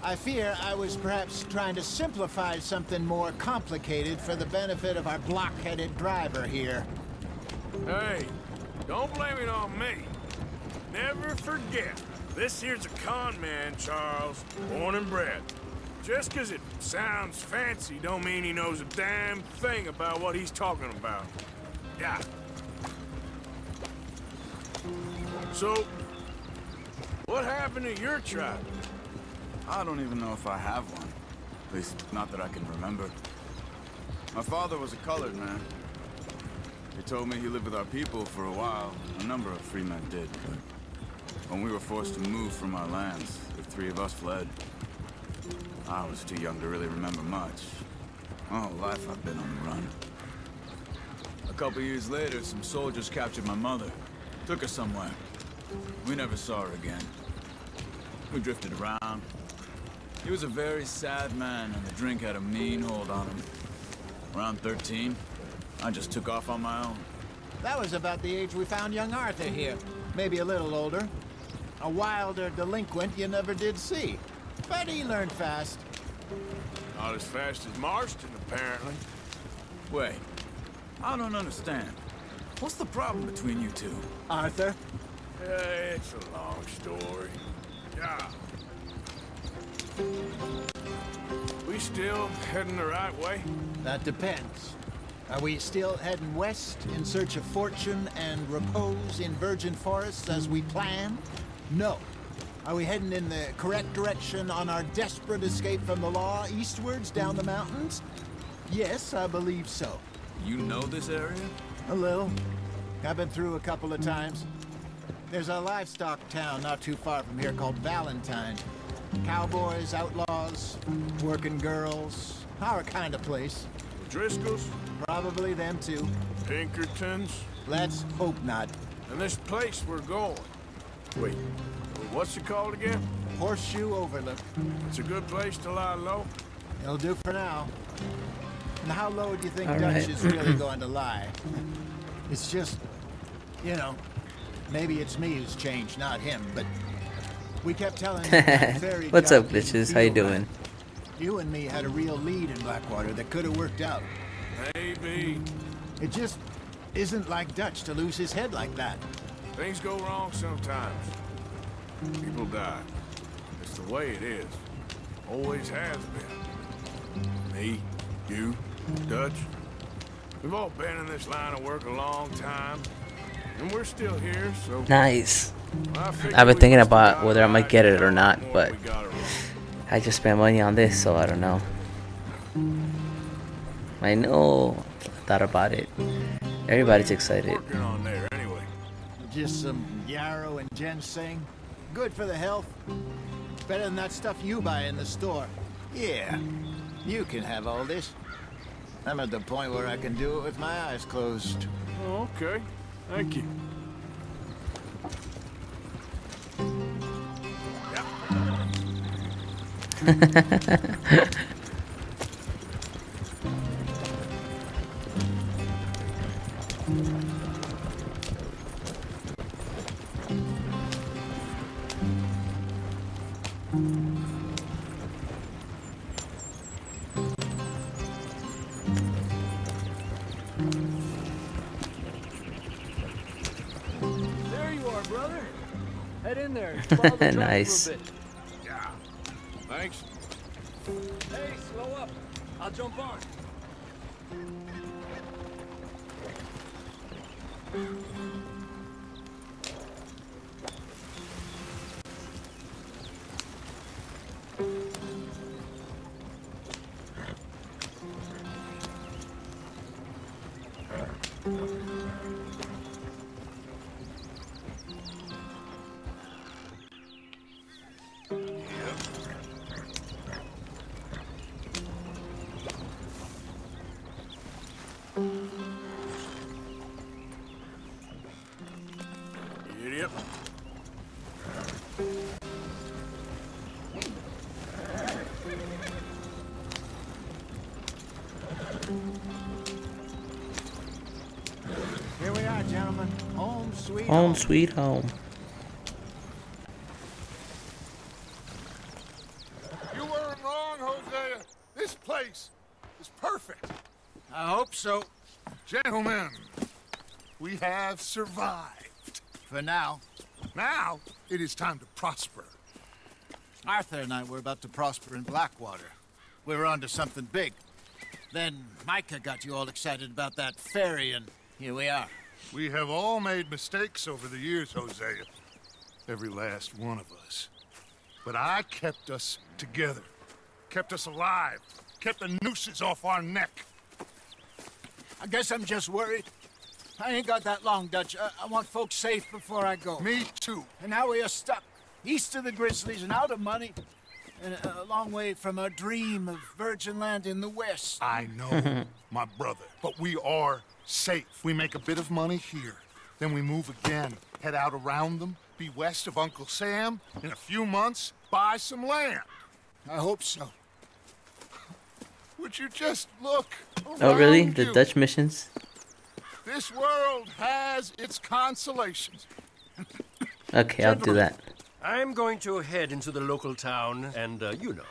I fear I was perhaps trying to simplify something more complicated for the benefit of our block-headed driver here. Hey, don't blame it on me. Never forget, this here's a con man, Charles, born and bred. Just 'cause it sounds fancy don't mean he knows a damn thing about what he's talking about. Yeah. So, what happened to your tribe? I don't even know if I have one. At least, not that I can remember. My father was a colored man. He told me he lived with our people for a while. A number of free men did, but when we were forced to move from our lands, the three of us fled. I was too young to really remember much. My whole life I've been on the run. A couple years later, some soldiers captured my mother. Took her somewhere. We never saw her again. We drifted around. He was a very sad man, and the drink had a mean hold on him. Around 13, I just took off on my own. That was about the age we found young Arthur here. Maybe a little older. A wilder delinquent you never did see. But he learned fast. Not as fast as Marston, apparently. Wait, I don't understand. What's the problem between you two? Arthur? It's a long story. Yeah. We still heading the right way? That depends. Are we still heading west in search of fortune and repose in virgin forests as we planned? No. Are we heading in the correct direction on our desperate escape from the law eastwards down the mountains? Yes, I believe so. You know this area? A little. I've been through a couple of times. There's a livestock town not too far from here called Valentine. Cowboys, outlaws, working girls, our kind of place. The Driscolls? Probably them too. Pinkertons? Let's hope not. And this place we're going. Wait, what's it called again? Horseshoe Overlook. It's a good place to lie low? It'll do for now. And how low do you think All Dutch right. is really going to lie? It's just, you know, maybe it's me who's changed, not him, but we kept telling him that fairy What's job up, didn't bitches? How you feel right. doing? You and me had a real lead in Blackwater that could have worked out. Maybe. It just isn't like Dutch to lose his head like that. Things go wrong sometimes. People die. It's the way it is. Always has been. Me, you, Dutch. We've all been in this line of work a long time. And we're still here, so... Nice. I figured I've been we thinking must about have whether I might get it or not, more but we got it wrong. I just spent money on this, so I don't know. I know. I thought about it. Everybody's excited. Working on there anyway. Just some yarrow and ginseng. Good for the health. Better than that stuff you buy in the store. Yeah, you can have all this. I'm at the point where I can do it with my eyes closed. Oh, okay. Thank you. There you are, brother. Head in there. and follow the track Nice. for a bit. Yeah. Thanks. Hey, slow up. I'll jump on. Idiot. Here we are, gentlemen. Home sweet Home home. sweet home. You weren't wrong, Hosea. This place is perfect. I hope so. Gentlemen, we have survived. For now. Now, it is time to prosper. Arthur and I were about to prosper in Blackwater. We were onto something big. Then Micah got you all excited about that ferry, and here we are. We have all made mistakes over the years, Hosea. Every last one of us. But I kept us together. Kept us alive. Kept the nooses off our neck. I guess I'm just worried. I ain't got that long, Dutch. I want folks safe before I go. Me too. And now we are stuck. East of the Grizzlies and out of money. And a long way from our dream of virgin land in the west. I know, my brother. But we are safe. We make a bit of money here. Then we move again. Head out around them. Be west of Uncle Sam. In a few months, buy some land. I hope so. Would you just look Oh, really? around The you? Dutch missions? This world has its consolations. Okay, I'll do that. I'm going to head into the local town and, you know,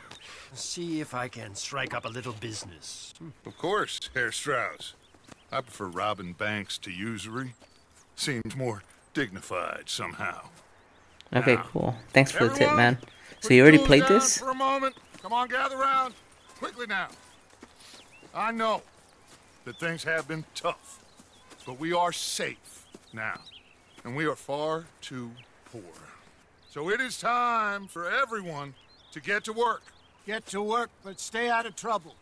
see if I can strike up a little business. Of course, Herr Strauss. I prefer robbing banks to usury. Seems more dignified somehow. Okay, Now, cool. Thanks for the tip, everyone, man. put So you already your played tools down this? For a moment. Come on, gather round. Quickly now. I know that things have been tough, but we are safe now, and we are far too poor. So it is time for everyone to get to work. Get to work, but stay out of trouble.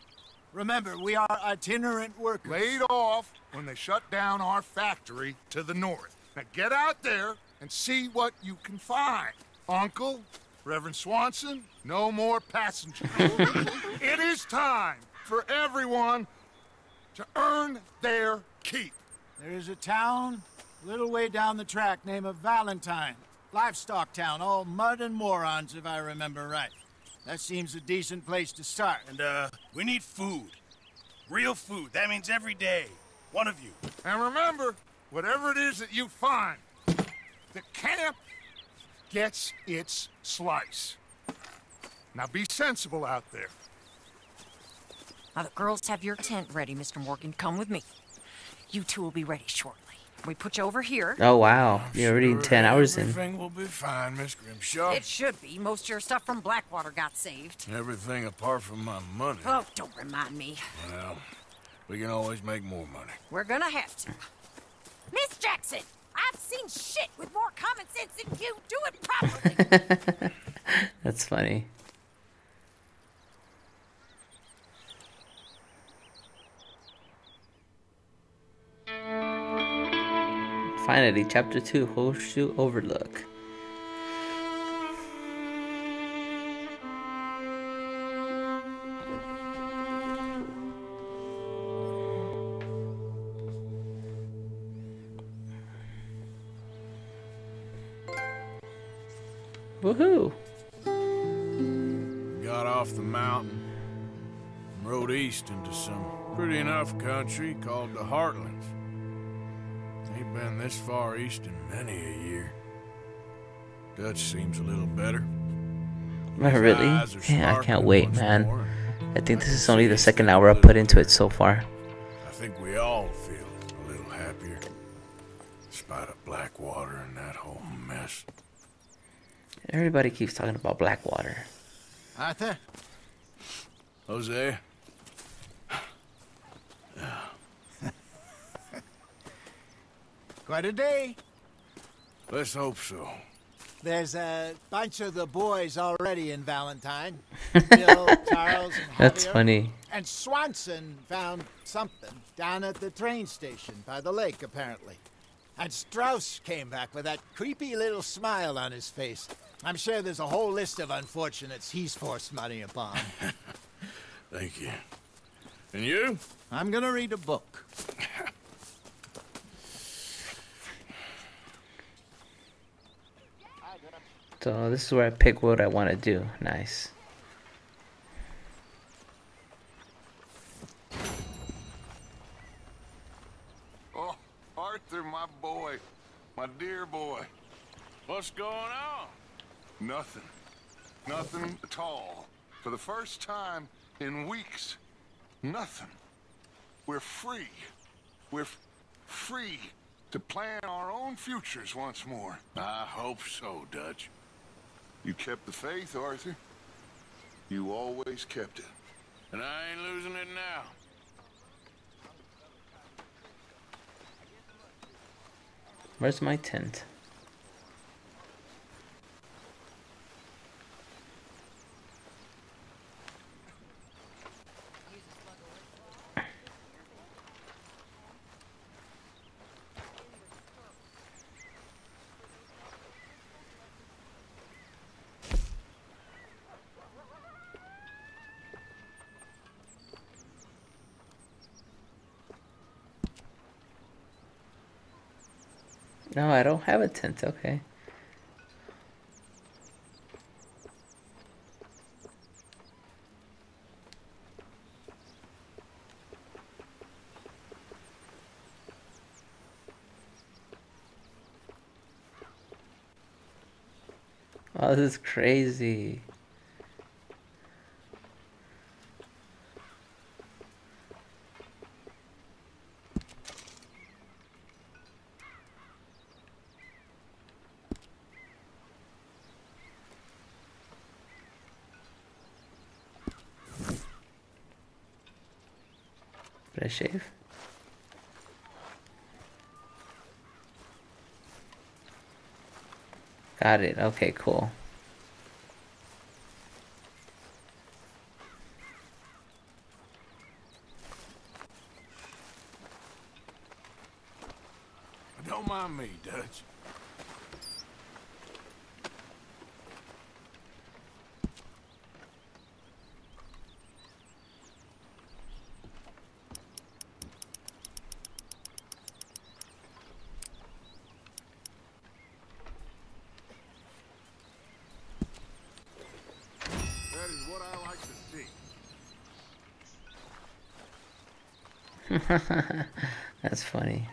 Remember, we are itinerant workers. Laid off when they shut down our factory to the north. Now get out there and see what you can find. Uncle, Reverend Swanson, no more passengers. It is time for everyone to earn their keep. There is a town a little way down the track named Valentine. Livestock town, all mud and morons, if I remember right. That seems a decent place to start. And, we need food. Real food. That means every day. One of you. And remember, whatever it is that you find, the camp gets its slice. Now be sensible out there. Now the girls have your tent ready, Mr. Morgan. Come with me. You two will be ready shortly. We put you over here. Oh, wow. You're already 10 hours in. Everything will be fine, Miss Grimshaw. It should be. Most of your stuff from Blackwater got saved. Everything apart from my money. Oh, don't remind me. Well, we can always make more money. We're gonna have to. Miss Jackson, I've seen shit with more common sense than you. Do it properly. That's funny. Finally, Chapter 2, Horseshoe Overlook. Woohoo! Got off the mountain and rode east into some pretty enough country called the Heartlands. Ain't been this far east in many a year. Dutch seems a little better. Oh, really? Eyes are Yeah, I can't sparkling wait, once man. more. I think this is only the second hour I put into it so far. I think we all feel a little happier. Despite of Blackwater and that whole mess. Everybody keeps talking about Blackwater. Arthur? Jose? Quite a day. Let's hope so. There's a bunch of the boys already in Valentine. Bill, Charles, and Javier. That's funny. And Swanson found something down at the train station by the lake, apparently. And Strauss came back with that creepy little smile on his face. I'm sure there's a whole list of unfortunates he's forced money upon. Thank you. And you? I'm gonna read a book. So this is where I pick what I want to do. Nice. Oh, Arthur, my boy. My dear boy. What's going on? Nothing. Nothing at all. For the first time in weeks. Nothing. We're free. We're free to plan our own futures once more. I hope so, Dutch. You kept the faith, Arthur. You always kept it. And I ain't losing it now. Where's my tent? No, I don't have a tent. Okay. Oh, this is crazy. Did I shave? Got it. Okay, cool. Don't mind me, Dutch. That is what I like to see. That's funny.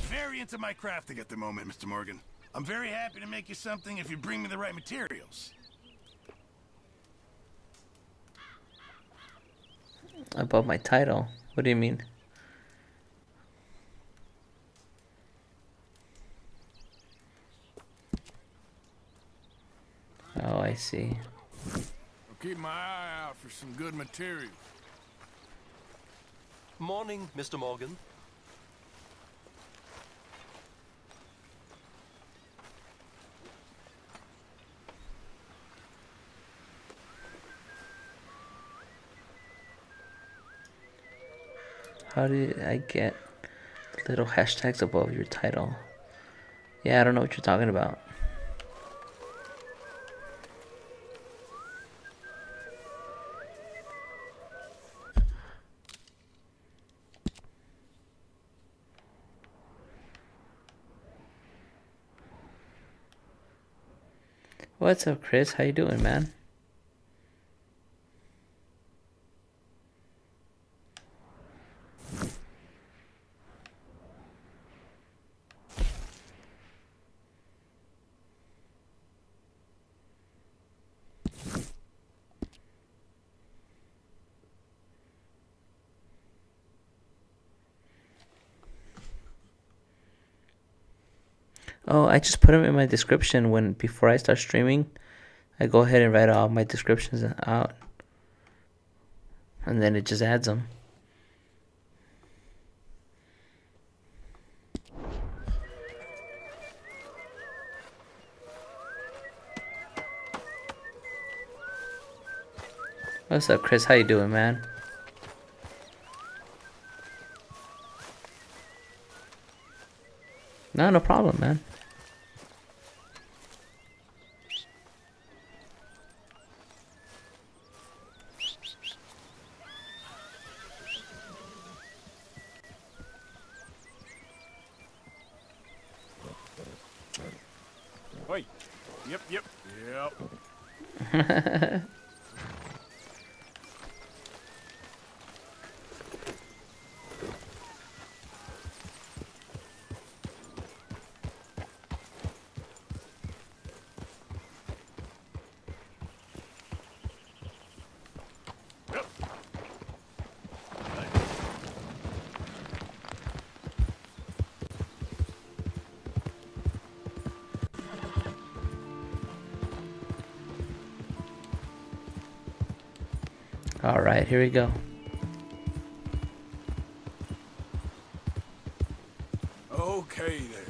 Very into my crafting at the moment, Mr. Morgan. I'm very happy to make you something if you bring me the right materials. Above my title? What do you mean? Oh, I see. I'll keep my eye out for some good material. Morning, Mr. Morgan. How did I get little hashtags above your title? Yeah, I don't know what you're talking about. What's up, Chris? How you doing, man? Oh, I just put them in my description before I start streaming. I go ahead and write all my descriptions out. And then it just adds them. What's up, Chris? How you doing, man? No problem, man. Wait. Yep. All right, here we go. Okay there.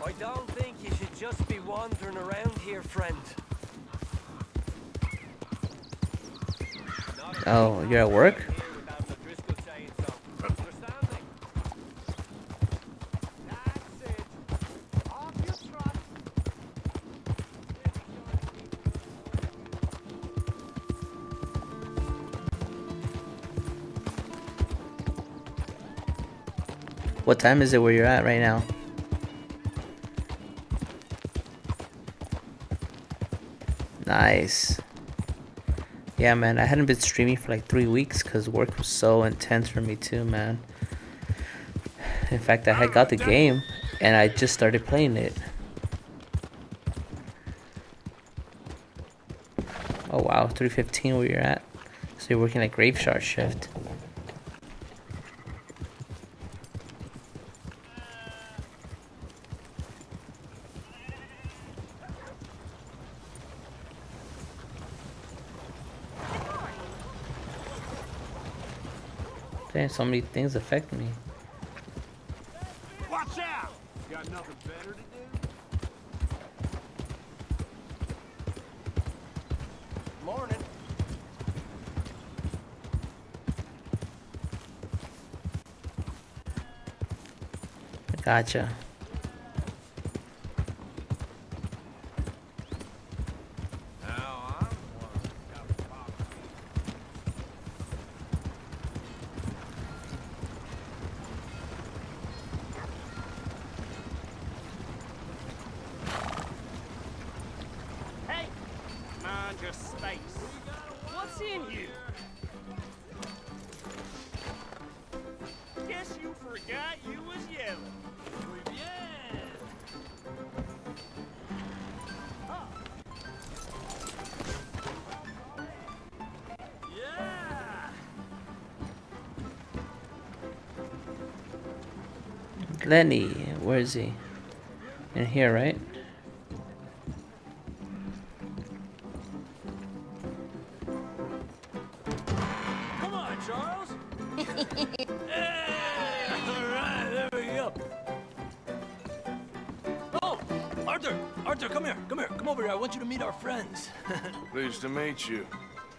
I don't think you should just be wandering around here, friend. Oh, you're at work? What time is it where you're at right now? Nice. Yeah, man, I hadn't been streaming for like 3 weeks because work was so intense for me too, man. In fact, I had got the game and I just started playing it. Oh wow, 3:15 where you're at. So you're working a graveyard shift. Damn, so many things affect me. Watch out! Got nothing better to do? Morning. Gotcha. Hey, mind your space. What's in you? Guess you forgot you was yellow. Yeah. Yeah. Lenny, where is he? In here, right? Come on, Charles. Hey, all right, there we go. Oh, Arthur, come here, come over here. I want you to meet our friends. Pleased to meet you.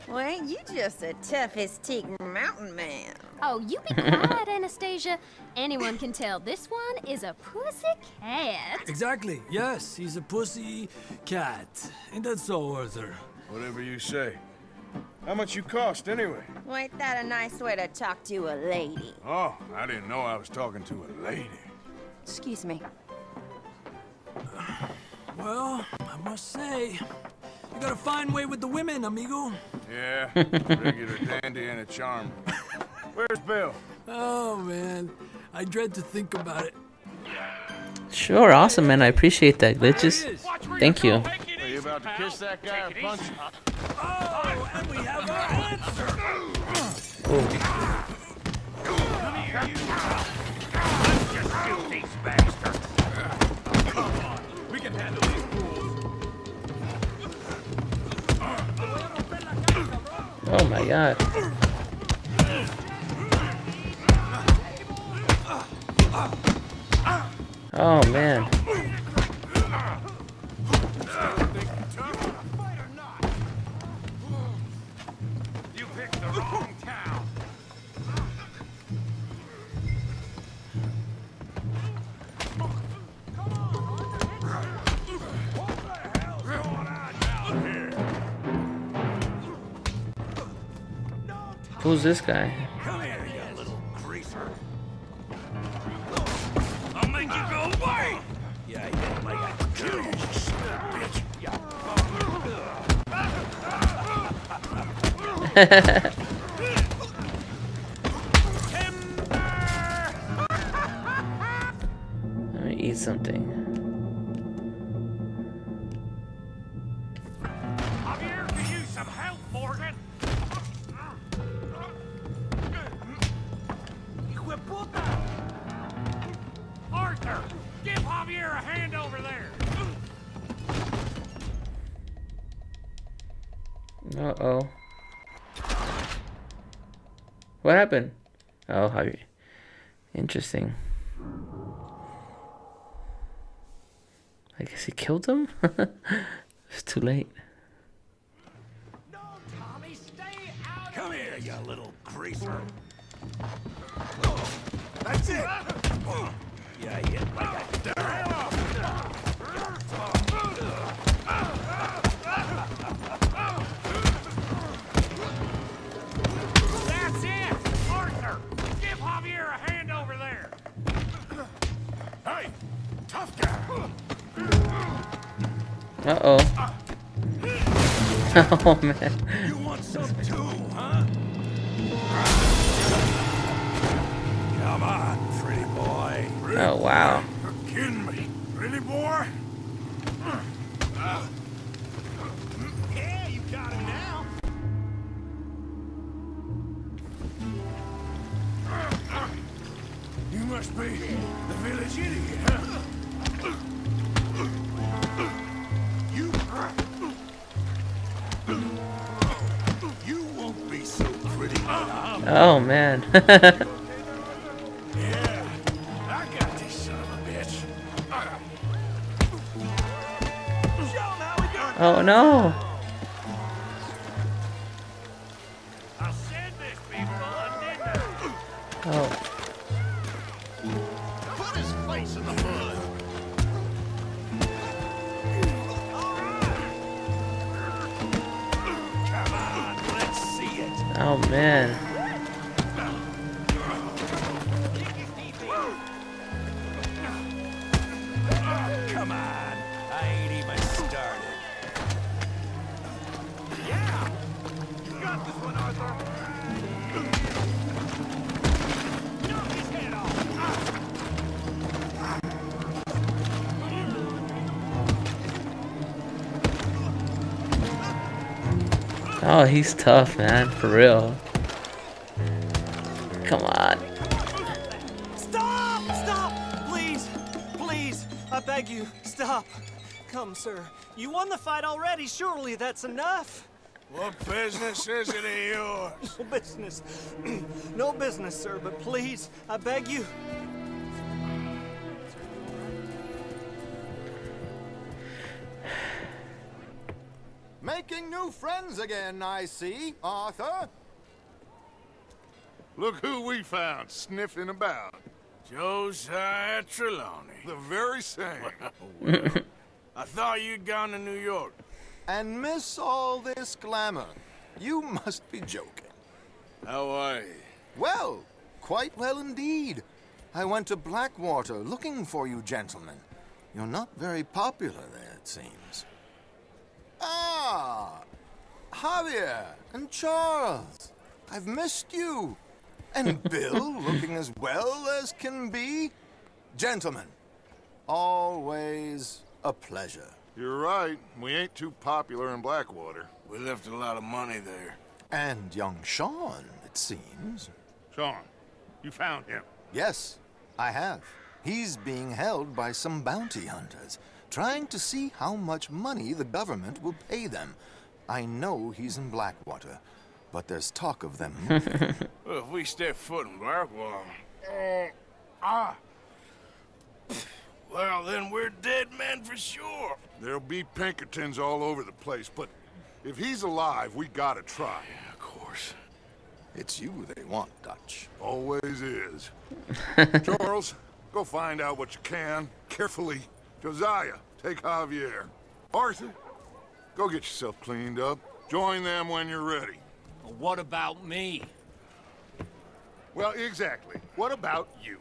Well, ain't you just the toughest teak mountain man? Oh, you be quiet, Anastasia. Anyone can tell this one is a pussy cat. Exactly. Yes, he's a pussy cat. Ain't that so, Arthur? Whatever you say. How much you cost, anyway? Well, ain't that a nice way to talk to a lady? Oh, I didn't know I was talking to a lady. Excuse me. Well, I must say, you got a fine way with the women, amigo. Yeah, regular dandy and a charm. Where's Bill? Oh, man. I dread to think about it. Sure, awesome, man. I appreciate that, glitches. Thank you. Are you about to kiss that guy or punch him? Oh, and we have our answer. Come here, you. Let's just shoot these bastards. Come on, we can handle these fools. Oh my god. Oh man. You picked the wrong Who's this guy? Come here, you little greaser. I'll make you go away. Yeah, yeah, like I kill you, bitch. Let me eat something. Javier, could use some help, Morgan. Arthur, give Javier a hand over there. Uh-oh. What happened? Oh, Javier. Interesting. I guess he killed him? It's too late. No, Tommy, stay out. Come here, you little greaser. That's it. Yeah, yeah, like I That's it! Arthur! Give Javier a hand over there! Hey! Tough guy! Uh-oh. Oh, man. You want some too, huh? Come on, pretty boy. Oh, wow. You're kidding me. Really, boy? Yeah, you got him now. You must be the village idiot, huh? You won't be so pretty. Oh, man. Yeah, I got this son of a bitch. Oh, no. I said this be fun, didn't I? Oh. Put his face in the mud. Come on, let's see it. Oh, man. Come on, I ain't even started. Yeah, you got this one, Arthur. Knock his head off. Oh, he's tough, man. For real. Come on. Stop! Stop! Please! Please! I beg you, stop! Come, sir. You won the fight already. Surely that's enough. What business is it of yours? No business. No business, sir, but please, I beg you. Making new friends again, I see, Arthur. Look who we found sniffing about. Josiah Trelawney. The very same. I thought you'd gone to New York. And miss all this glamour. You must be joking. How are you? Well, quite well indeed. I went to Blackwater looking for you gentlemen. You're not very popular there, it seems. Ah, Javier and Charles. I've missed you. And Bill, looking as well as can be. Gentlemen, always a pleasure. You're right. We ain't too popular in Blackwater. We left a lot of money there. And young Sean, it seems. Sean, you found him. Yes, I have. He's being held by some bounty hunters, trying to see how much money the government will pay them. I know he's in Blackwater, but there's talk of them moving. Well, if we step foot in Blackwater... well, then we're dead men for sure. There'll be Pinkertons all over the place, but if he's alive, we gotta try. Yeah, of course. It's you they want, Dutch. Always is. Charles, go find out what you can, carefully. Josiah, take Javier. Arthur, go get yourself cleaned up. Join them when you're ready. What about me? Well, exactly. What about you?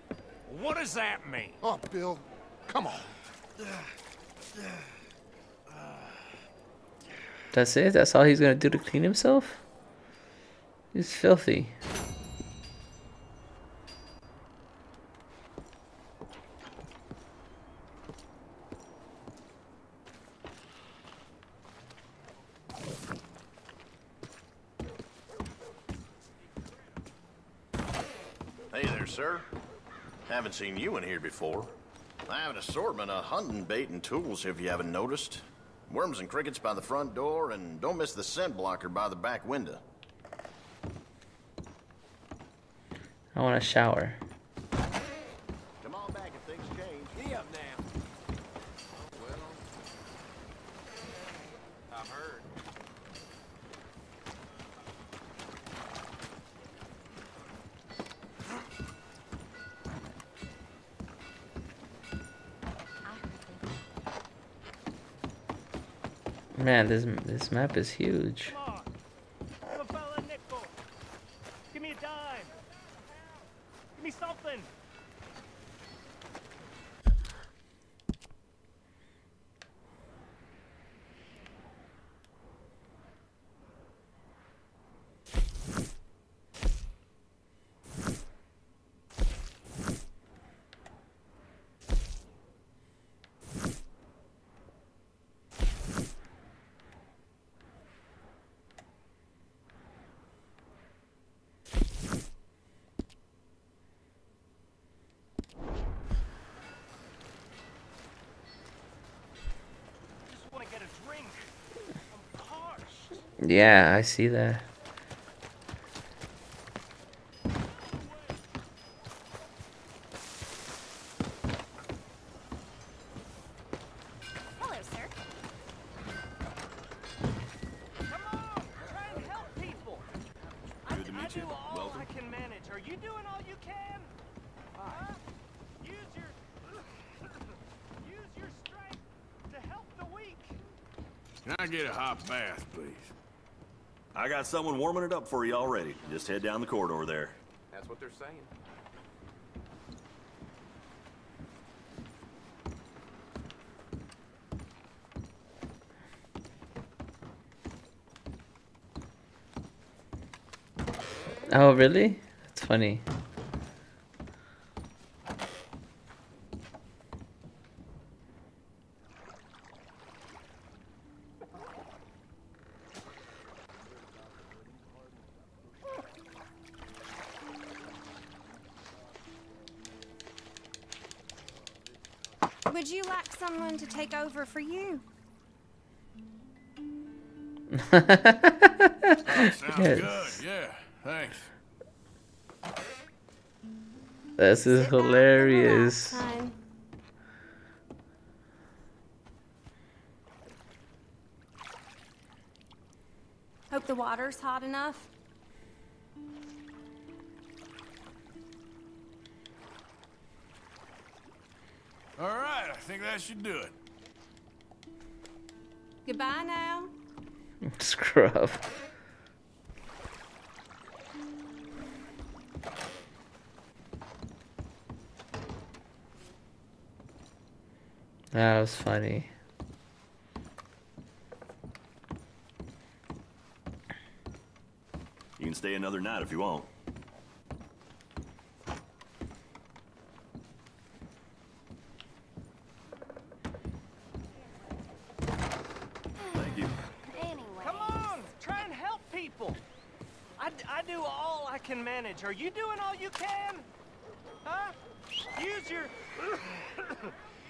What does that mean? Oh, Bill, come on. That's it? That's all he's gonna do to clean himself? He's filthy. Hey there, sir. Haven't seen you in here before. I have an assortment of hunting bait and tools if you haven't noticed. Worms and crickets by the front door, and don't miss the scent blocker by the back window. I want a shower. Come on back if things change. Giddy up now. Well, I've heard. Man, this map is huge. Come on. Give a fella a nickel. Give me a dime. Give me something. Yeah, I see that. Hello, sir. Come on, try and help people. Good to meet you. I do all Welcome. I can manage. Are you doing all you can? Huh? Use your strength to help the weak. Can I get a hot bath, please? I got someone warming it up for you already. Just head down the corridor there. That's what they're saying. Oh, really? That's funny. Would you like someone to take over for you? Sounds Yes. good, yeah. Thanks. This is hilarious. Time. Hope the water's hot enough. All right, I think that should do it. Goodbye now. Scrub. That was funny. You can stay another night if you want. Thank you. Come on, try and help people. I do all I can manage. Are you doing all you can? Huh? Use your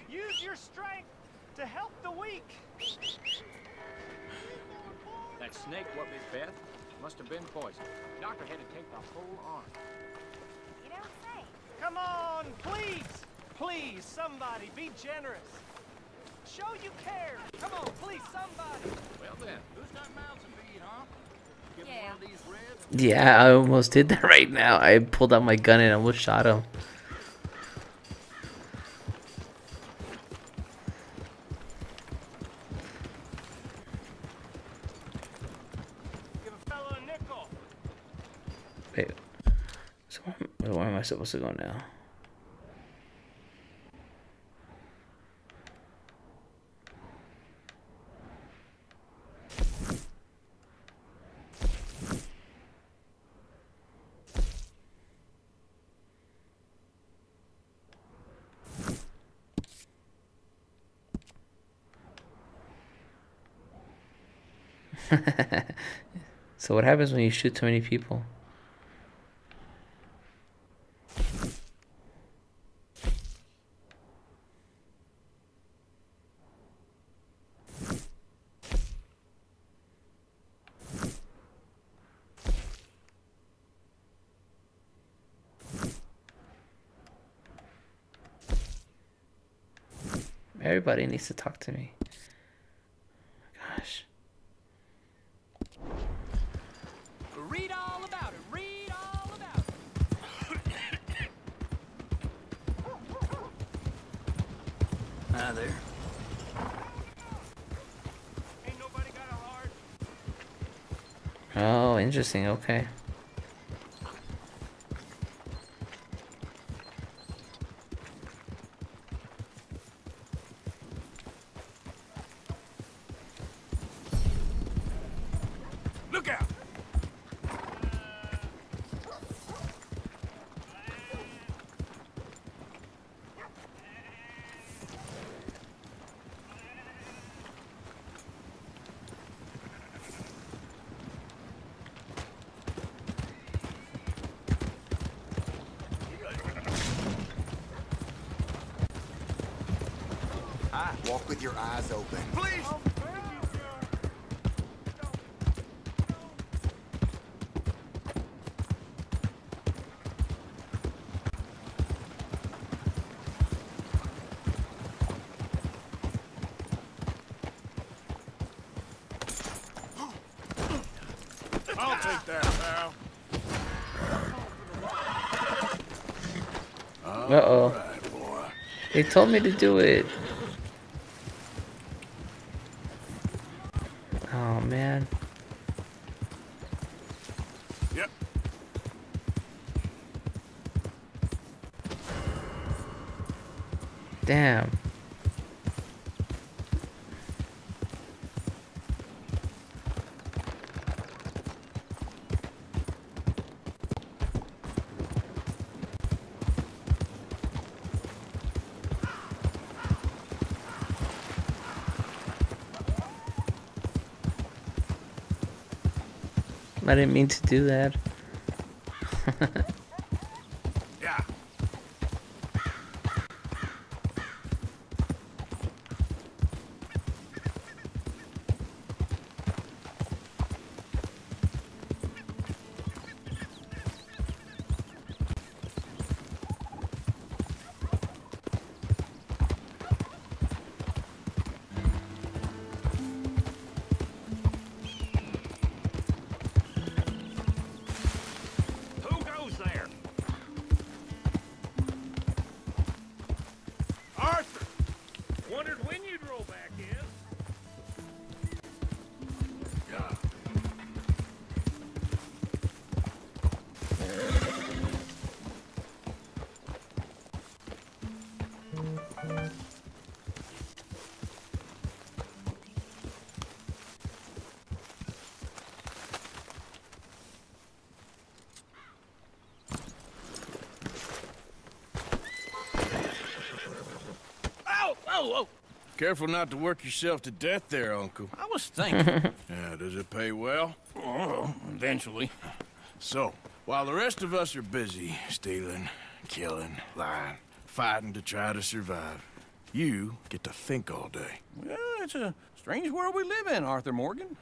use your strength to help the weak. That snake what Miss Beth must have been poisoned. Doctor had to take the whole arm. You don't say. Come on, please. Please, somebody, be generous. Show you care. Come on, please, somebody. Well then, who's got mouths to feed, huh? Give Yeah. one of these ribs. Yeah, I almost did that right now. I pulled out my gun and almost shot him. Give a fellow a nickel. Wait. So where am I supposed to go now? So what happens when you shoot too many people? Everybody needs to talk to me. Gosh. Read all about it. Read all about it. Hi there. Ain't nobody got a heart. Oh, interesting. Okay. Look out! Walk with your eyes open. Please! I'll take that, pal. Uh-oh. Right, boy. They told me to do it. Oh, man. Yep. Damn. I didn't mean to do that. Yeah. Who goes there? Arthur! Wondered when you'd roll back in. Ow! Oh, oh! Careful not to work yourself to death there, Uncle. I was thinking. Yeah, does it pay well? Oh, eventually. So, while the rest of us are busy stealing, killing, lying, fighting to try to survive, you get to think all day. Well, it's a strange world we live in, Arthur Morgan.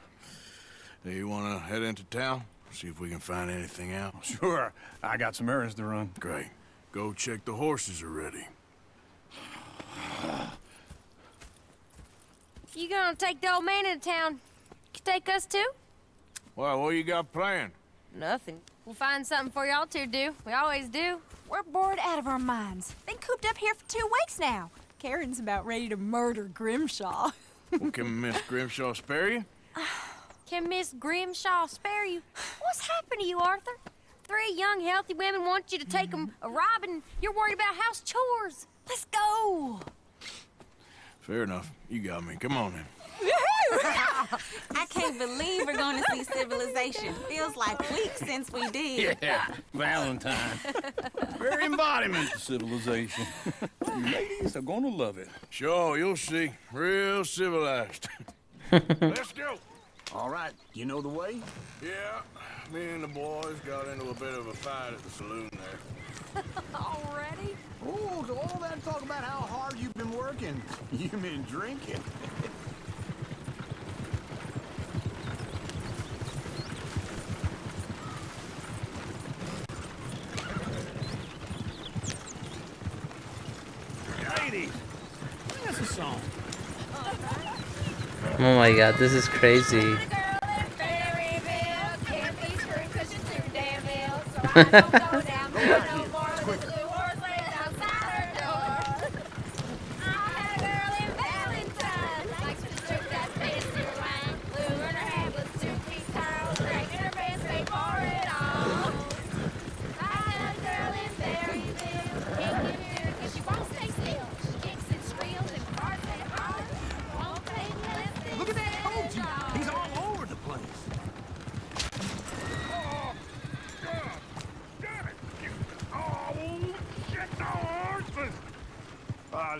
Do you want to head into town? See if we can find anything out? Sure. I got some errands to run. Great. Go check the horses are ready. You gonna take the old man into town? You take us too? Well, what you got planned? Nothing. We'll find something for y'all to do. We always do. We're bored out of our minds. Been cooped up here for 2 weeks now. Karen's about ready to murder Grimshaw. Well, can Miss Grimshaw spare you? Can Miss Grimshaw spare you? What's happened to you, Arthur? Three young, healthy women want you to take them a robbing. You're worried about house chores. Let's go. Fair enough. You got me. Come on then. I can't believe we're going to see civilization. Feels like weeks since we did. Yeah, Valentine. Very embodiment of civilization. You ladies are gonna love it. Sure, you'll see. Real civilized. Let's go. All right, you know the way? Yeah, me and the boys got into a bit of a fight at the saloon there. Already? Oh, so all that talk about how hard you've been working. You've been drinking. Ladies, that's a song. Oh my god, this is crazy. Look at that coach. He's all over the place.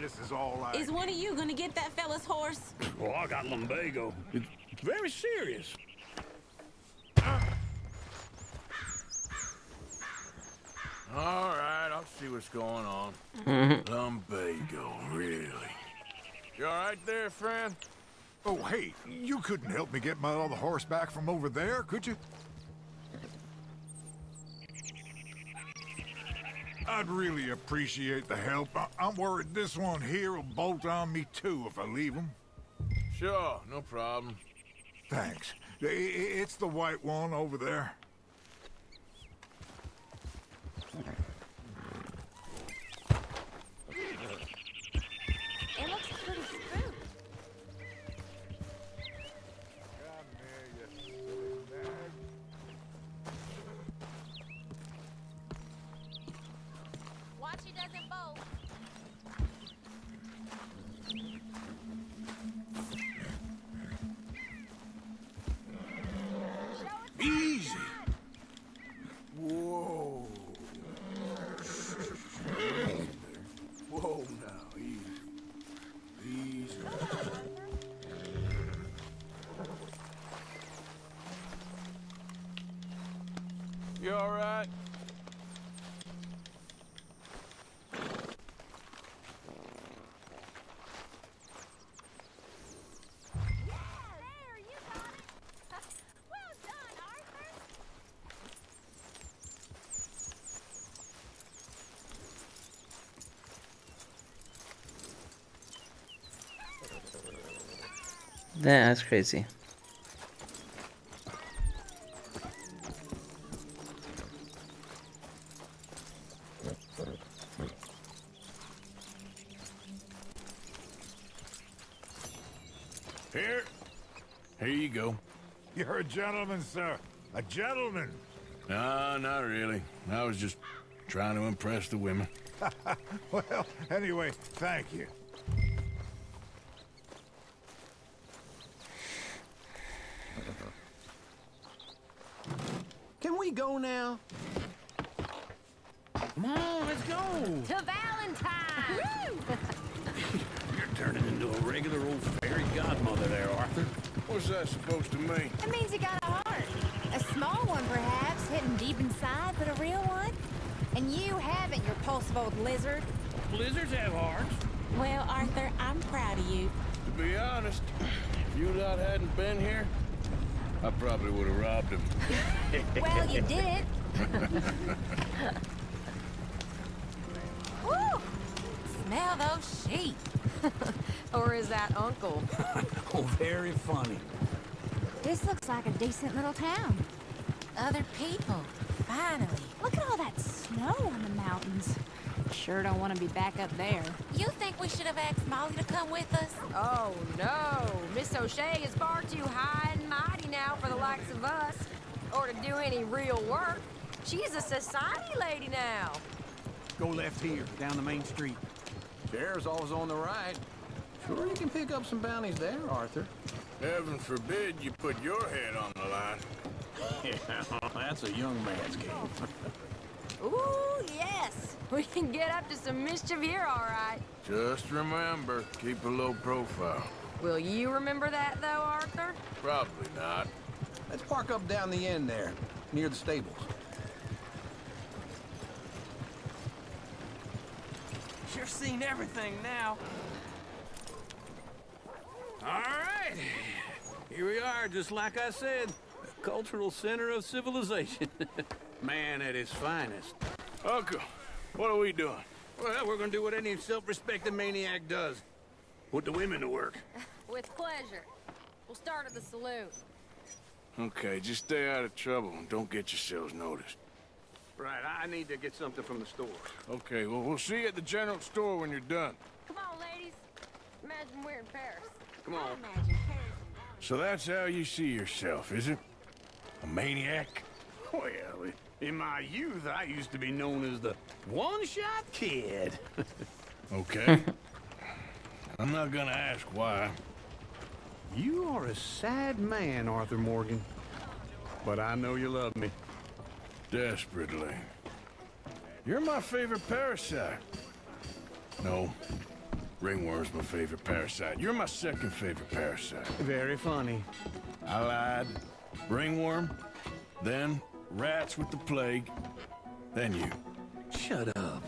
This is all I... Is one of you gonna get that fella's horse? Well, I got lumbago. It's very serious. All right, I'll see what's going on. Lumbago, really? You all right there, friend? Oh, hey, you couldn't help me get my other horse back from over there, could you? I'd really appreciate the help. I'm worried this one here will bolt on me too if I leave him. Sure, no problem. Thanks. It's the white one over there. It looks pretty spooked. Watch he doesn't bolt. Easy. Whoa. Whoa now, easy. Easy. You all right? That's crazy. Here you go. You're a gentleman, sir. A gentleman. No, not really. I was just trying to impress the women. Well, anyway, thank you. Can we go now? Come on, let's go. To Valentine! You're turning into a regular old fairy godmother there, Arthur. What's that supposed to mean? It means you got a heart. A small one, perhaps, hidden deep inside, but a real one. And you haven't, you repulsive old lizard. Lizards have hearts. Well, Arthur, I'm proud of you. To be honest, if you lot hadn't been here, I probably would have robbed him. Well, you did it. Woo! Smell those sheep. Or is that Uncle? Oh, very funny. This looks like a decent little town. Other people. Finally. Look at all that snow on the mountains. Sure don't want to be back up there. You think we should have asked Molly to come with us? Oh, no. Miss O'Shea is far too high and mighty now for the likes of us. Or to do any real work. She's a society lady now. Go left here, down the main street. Sheriff's always on the right. Sure you can pick up some bounties there, Arthur. Heaven forbid you put your head on the line. Yeah, that's a young man's game. Ooh, yes. We can get up to some mischief here, all right. Just remember, keep a low profile. Will you remember that, though, Arthur? Probably not. Let's park up down the end there, near the stables. Sure seen everything now. All right. Here we are, just like I said. The cultural center of civilization. Man at his finest. Uncle, what are we doing? Well, we're gonna do what any self-respecting maniac does. Put the women to work. With pleasure. We'll start at the saloon. Okay, just stay out of trouble and don't get yourselves noticed. Right, I need to get something from the store. Okay, well, we'll see you at the general store when you're done. Come on, ladies. Imagine we're in Paris. Come on. So that's how you see yourself, is it? A maniac? Well, in my youth, I used to be known as the one-shot kid. Okay. I'm not gonna ask why. You are a sad man, Arthur Morgan. But I know you love me. Desperately. You're my favorite parasite. No. Ringworm's my favorite parasite. You're my second favorite parasite. Very funny. I lied. Ringworm, then rats with the plague, then you. Shut up.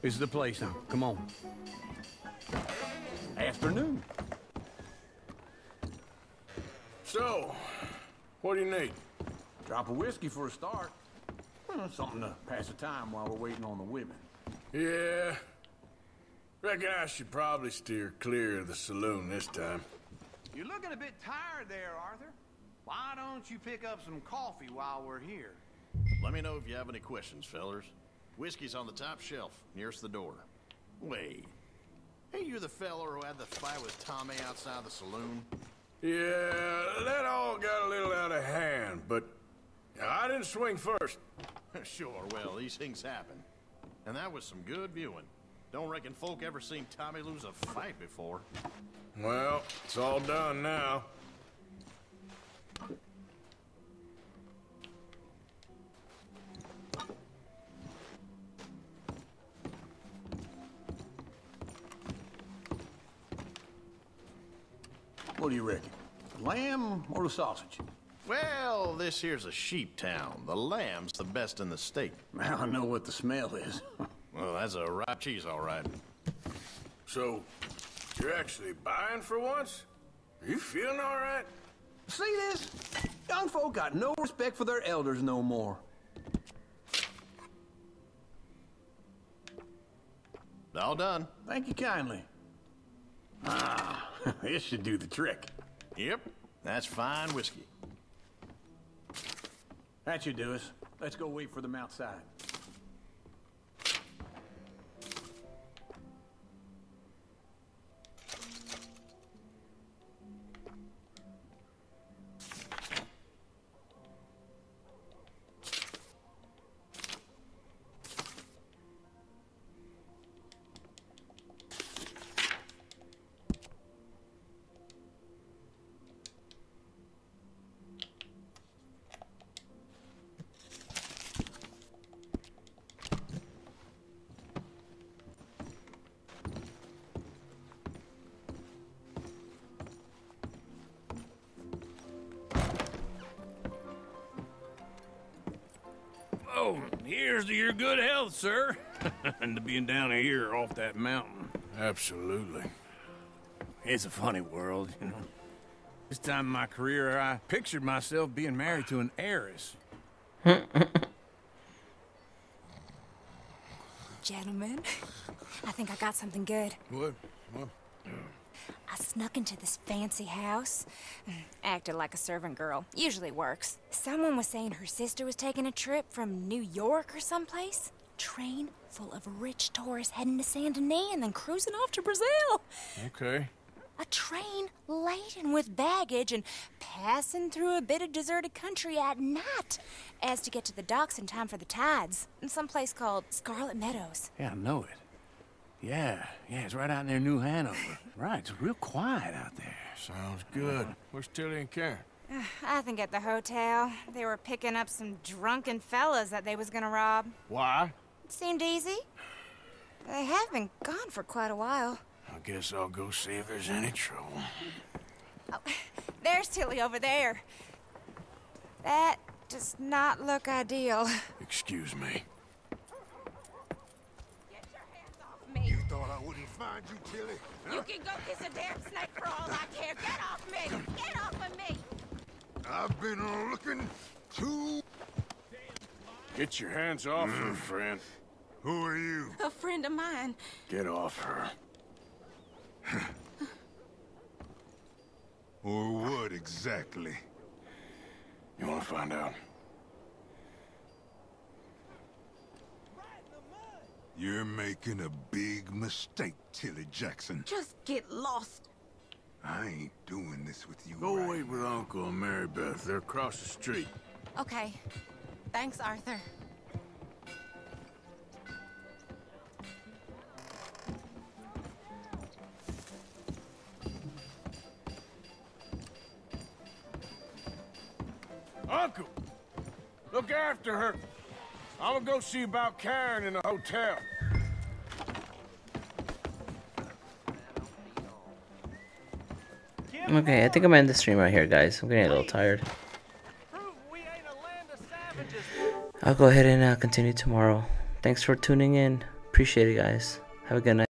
This is the place now. Come on. Afternoon. So, what do you need? Drop of whiskey for a start. Something to pass the time while we're waiting on the women. Yeah. Reckon I should probably steer clear of the saloon this time. You're looking a bit tired there, Arthur. Why don't you pick up some coffee while we're here? Let me know if you have any questions, fellers. Whiskey's on the top shelf, nearest the door. Wait. Hey, you the feller who had the fight with Tommy outside the saloon? Yeah, that all got a little out of hand, but I didn't swing first. Sure, well, these things happen. And that was some good viewing. Don't reckon folk ever seen Tommy lose a fight before. Well, it's all done now. What do you reckon? The lamb or the sausage? Well, this here's a sheep town. The lamb's the best in the state. I know what the smell is. Well, that's a ripe cheese, all right. So, you're actually buying for once? Are you feeling all right? See this? Young folk got no respect for their elders no more. All done. Thank you kindly. Ah, this should do the trick. Yep, that's fine whiskey. That should do us. Let's go wait for them outside. Oh, here's to your good health, sir. And to being down here off that mountain. Absolutely. It's a funny world, you know. This time in my career, I pictured myself being married to an heiress. Gentlemen, I think I got something good. What? I snuck into this fancy house. Acted like a servant girl. Usually works. Someone was saying her sister was taking a trip from New York or someplace. Train full of rich tourists heading to Saint Denis and then cruising off to Brazil. Okay. A train laden with baggage and passing through a bit of deserted country at night as to get to the docks in time for the tides in some place called Scarlet Meadows. Yeah, I know it. Yeah, it's right out near New Hanover. Right, it's real quiet out there. Sounds good. Where's Tilly and Karen? I think at the hotel. They were picking up some drunken fellas that they was gonna rob. Why? It seemed easy. They have been gone for quite a while. I guess I'll go see if there's any trouble. Oh, there's Tilly over there. That does not look ideal. Excuse me. You thought I wouldn't find you, Tilly? You can go kiss a damn snake for all I care. Get off me! Get off of me! I've been looking too... Get your hands off her, friend. Who are you? A friend of mine. Get off her. Or what exactly? You want to find out? You're making a big mistake, Tilly Jackson. Just get lost. I ain't doing this with you. Go wait with Uncle and Mary Beth. They're across the street. Okay. Thanks, Arthur. Uncle! Look after her. I'm gonna go see about Karen in the hotel. Okay, I think I'm gonna end the stream right here, guys. I'm getting a little tired. I'll go ahead and continue tomorrow. Thanks for tuning in. Appreciate it, guys. Have a good night.